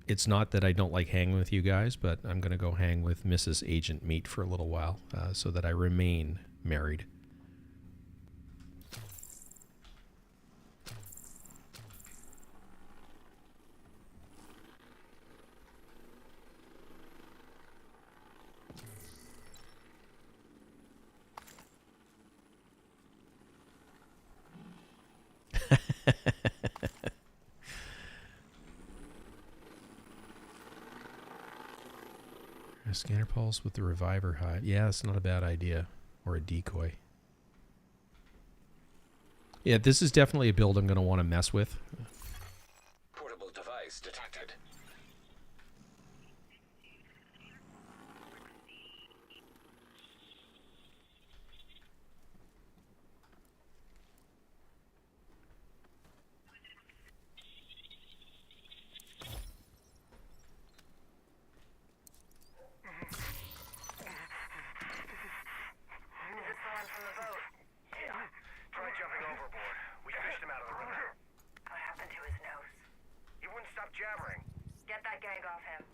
It's not that I don't like hanging with you guys, but I'm going to go hang with Mrs. Agent Meat for a little while so that I remain married. A scanner pulse with the reviver hide. Yeah, that's not a bad idea. Or a decoy. Yeah, this is definitely a build I'm going to want to mess with. Portable device detected. Is it falling from the boat? Yeah. Try jumping overboard. We fished him out of the river. What happened to his nose? He wouldn't stop jabbering. Get that gag off him.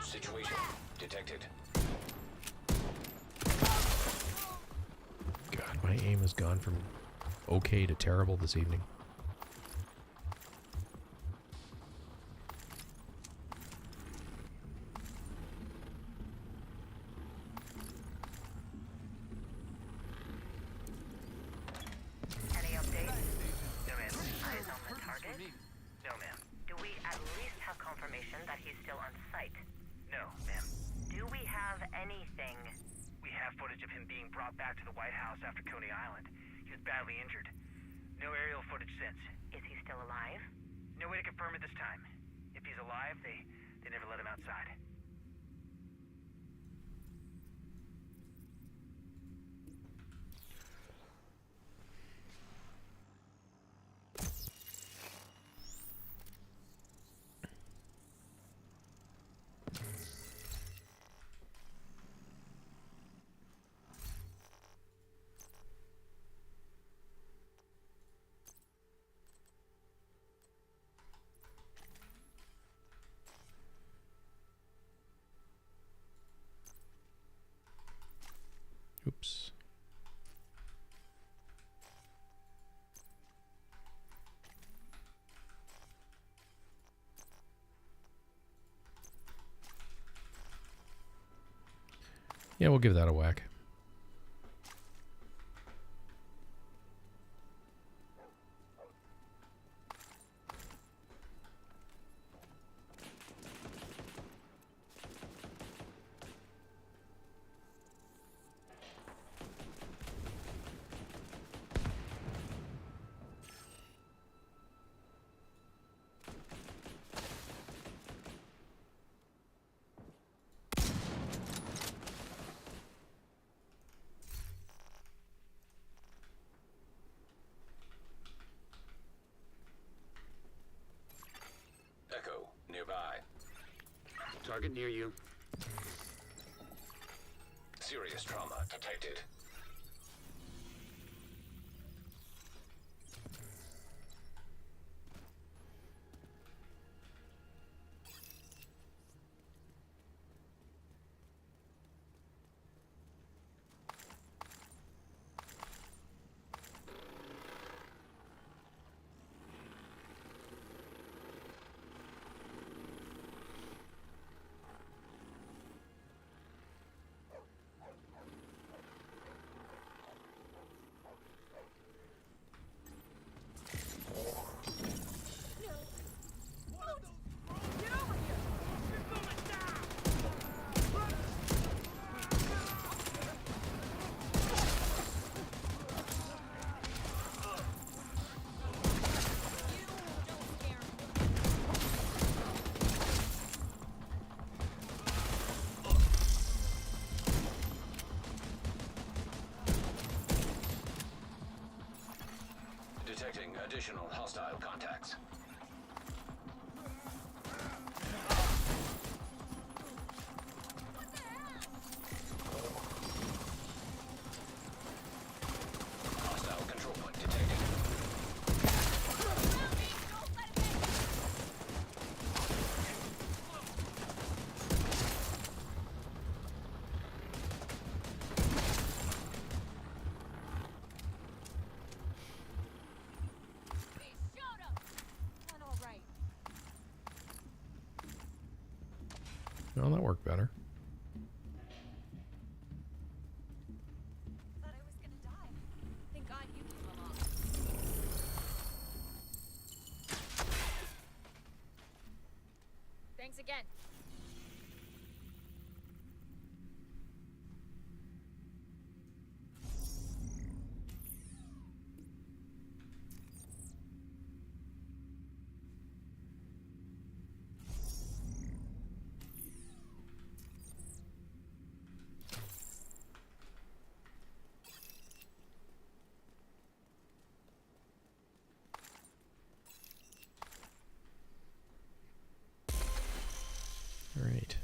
Situation detected. God, my aim has gone from okay to terrible this evening. Any updates? No, ma'am. Eyes on the target? No, ma'am. Do we at least have confirmation that he's still on site? No, ma'am. Do we have anything? We have footage of him being brought back to the White House after Coney Island. He was badly injured. No aerial footage since. Is he still alive? No way to confirm it this time. If he's alive, they never let him outside. Oops. Yeah, we'll give that a whack. Echo nearby. Target near you. Serious trauma detected. additional hostile contacts. Hostile control point detected. Well, that worked better. Thought I was gonna die. Thank God you came along. Thanks again. All right.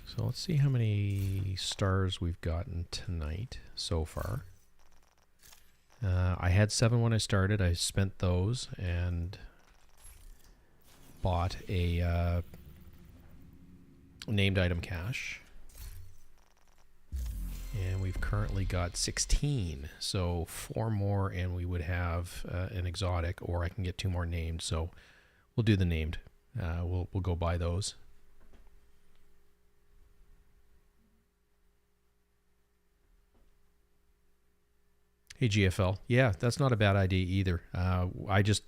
So let's see how many stars we've gotten tonight so far. I had 7 when I started. I spent those and bought a named item cache. And we've currently got 16. So 4 more and we would have an exotic, or I can get 2 more named. So we'll do the named. We'll go buy those. Hey GFL, yeah, that's not a bad idea either. I just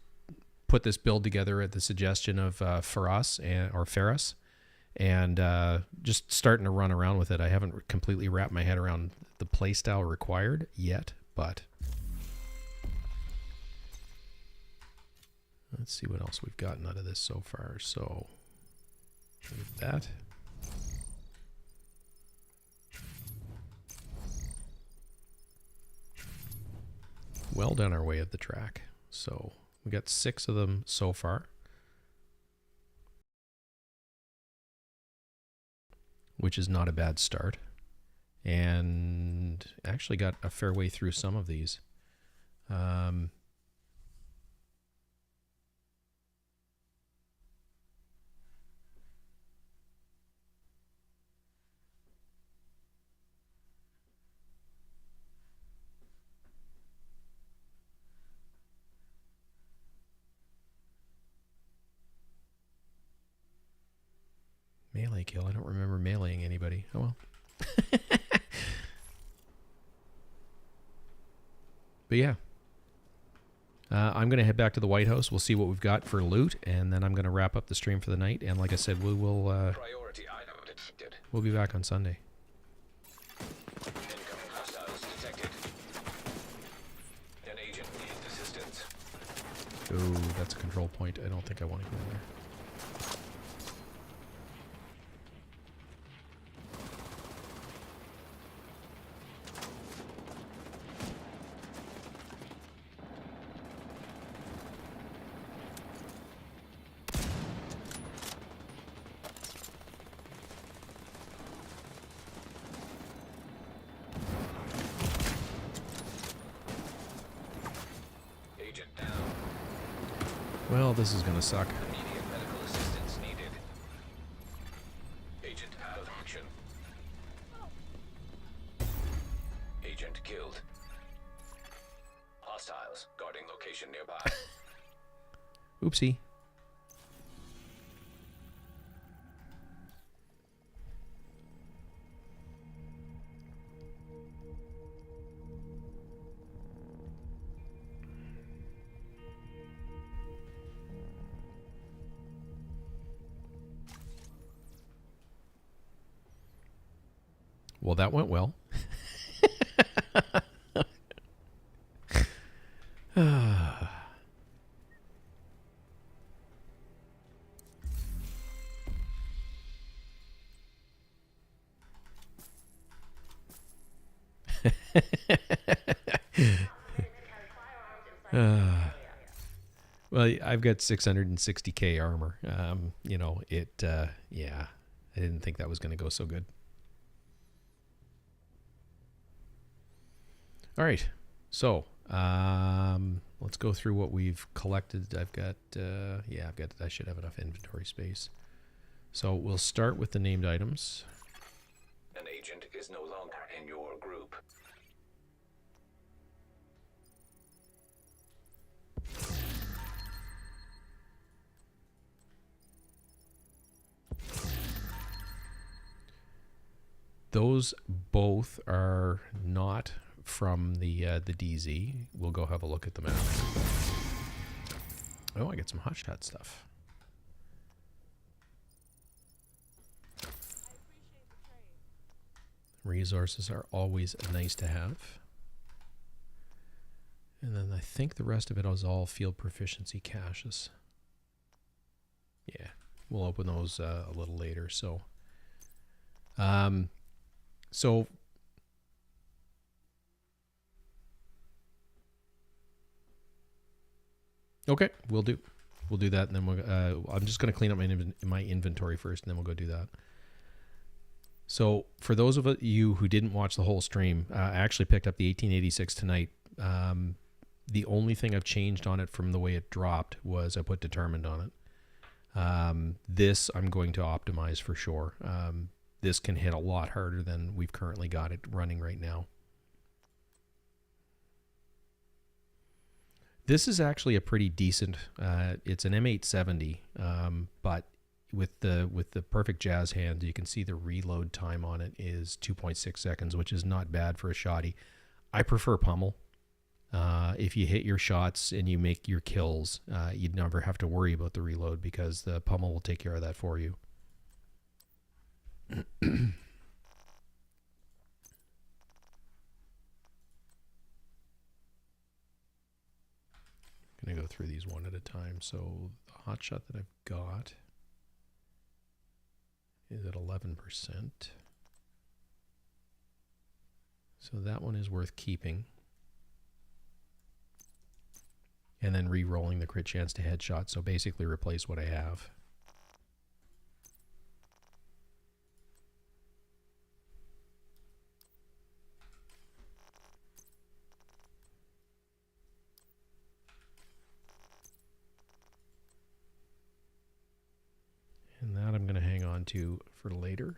put this build together at the suggestion of Ferris and just starting to run around with it. I haven't completely wrapped my head around the playstyle required yet, but let's see what else we've gotten out of this so far. So with that. Well down our way of the track. So we got 6 of them so far, which is not a bad start, and actually got a fair way through some of these. Melee kill. I don't remember meleeing anybody. Oh well. But yeah. I'm going to head back to the White House. We'll see what we've got for loot, and then I'm going to wrap up the stream for the night. And like I said, we will Priority item detected. we'll be back on Sunday. Incoming hostiles detected. An agent needs assistance. Oh, that's a control point. I don't think I want to go there. Agent down. Well, this is going to suck. Immediate medical assistance needed. Agent out of action. Agent killed. Hostiles guarding location nearby. Oopsie. Well, that went well. Well, I've got 660k armor. Yeah, I didn't think that was going to go so good. All right, so let's go through what we've collected. I should have enough inventory space. So we'll start with the named items. An agent is no longer in your group. Those both are not from the DZ. We'll go have a look at them after. Oh, I get some hotshot stuff. Resources are always nice to have. And then I think the rest of it is all field proficiency caches. Yeah, we'll open those a little later. So, okay, we'll do that, and then I'm just going to clean up my inventory first, and then we'll go do that. So for those of you who didn't watch the whole stream, I actually picked up the 1886 tonight. The only thing I've changed on it from the way it dropped was I put determined on it. This I'm going to optimize for sure. This can hit a lot harder than we've currently got it running right now. This is actually a pretty decent, it's an M870, but with the perfect jazz hand, you can see the reload time on it is 2.6 seconds, which is not bad for a shotty. I prefer pummel. If you hit your shots and you make your kills, you'd never have to worry about the reload because the pummel will take care of that for you. Gonna go through these one at a time. So the hot shot that I've got is at 11%. So that one is worth keeping. And then re-rolling the crit chance to headshot. So basically replace what I have. And that I'm going to hang on to for later.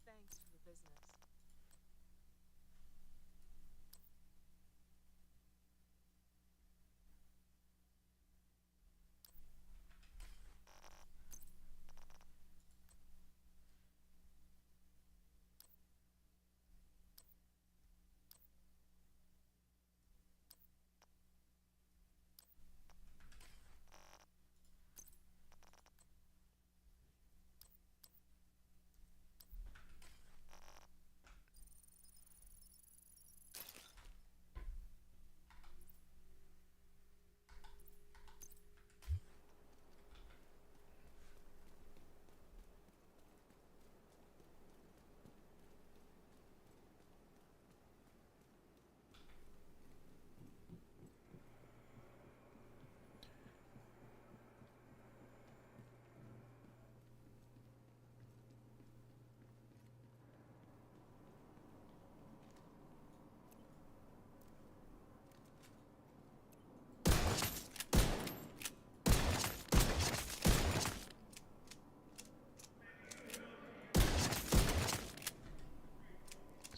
Thanks for the business.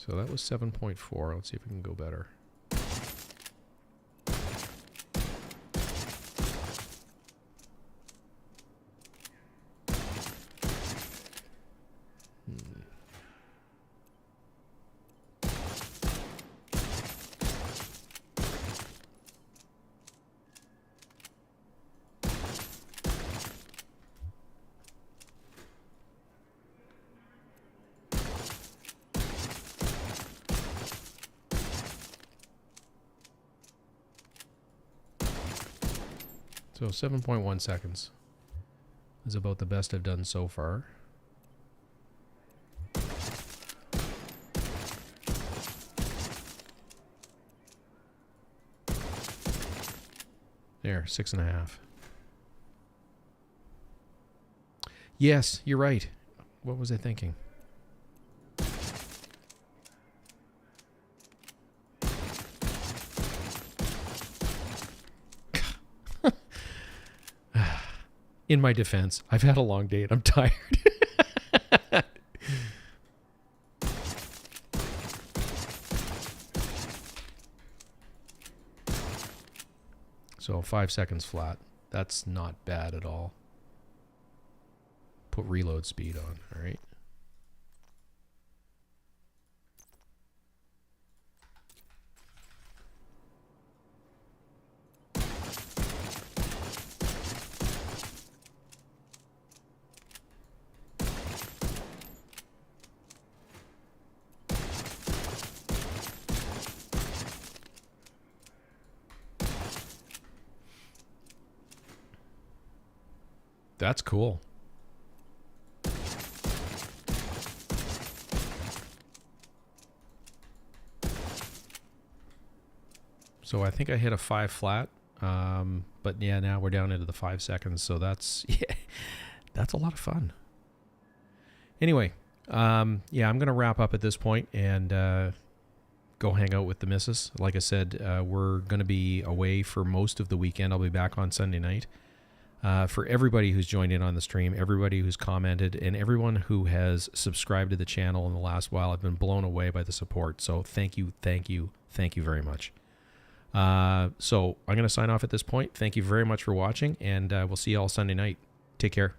So that was 7.4. Let's see if we can go better. So 7.1 seconds is about the best I've done so far. There, 6.5. Yes, you're right. What was I thinking? In my defense, I've had a long day and I'm tired. So 5 seconds flat. That's not bad at all. Put reload speed on, all right? That's cool. So I think I hit a 5 flat. But yeah, now we're down into the 5 seconds. So that's, yeah, that's a lot of fun. Anyway, yeah, I'm going to wrap up at this point and go hang out with the missus. Like I said, we're going to be away for most of the weekend. I'll be back on Sunday night. For everybody who's joined in on the stream, everybody who's commented, and everyone who has subscribed to the channel in the last while, I've been blown away by the support. So thank you very much. So I'm going to sign off at this point. Thank you very much for watching, and we'll see you all Sunday night. Take care.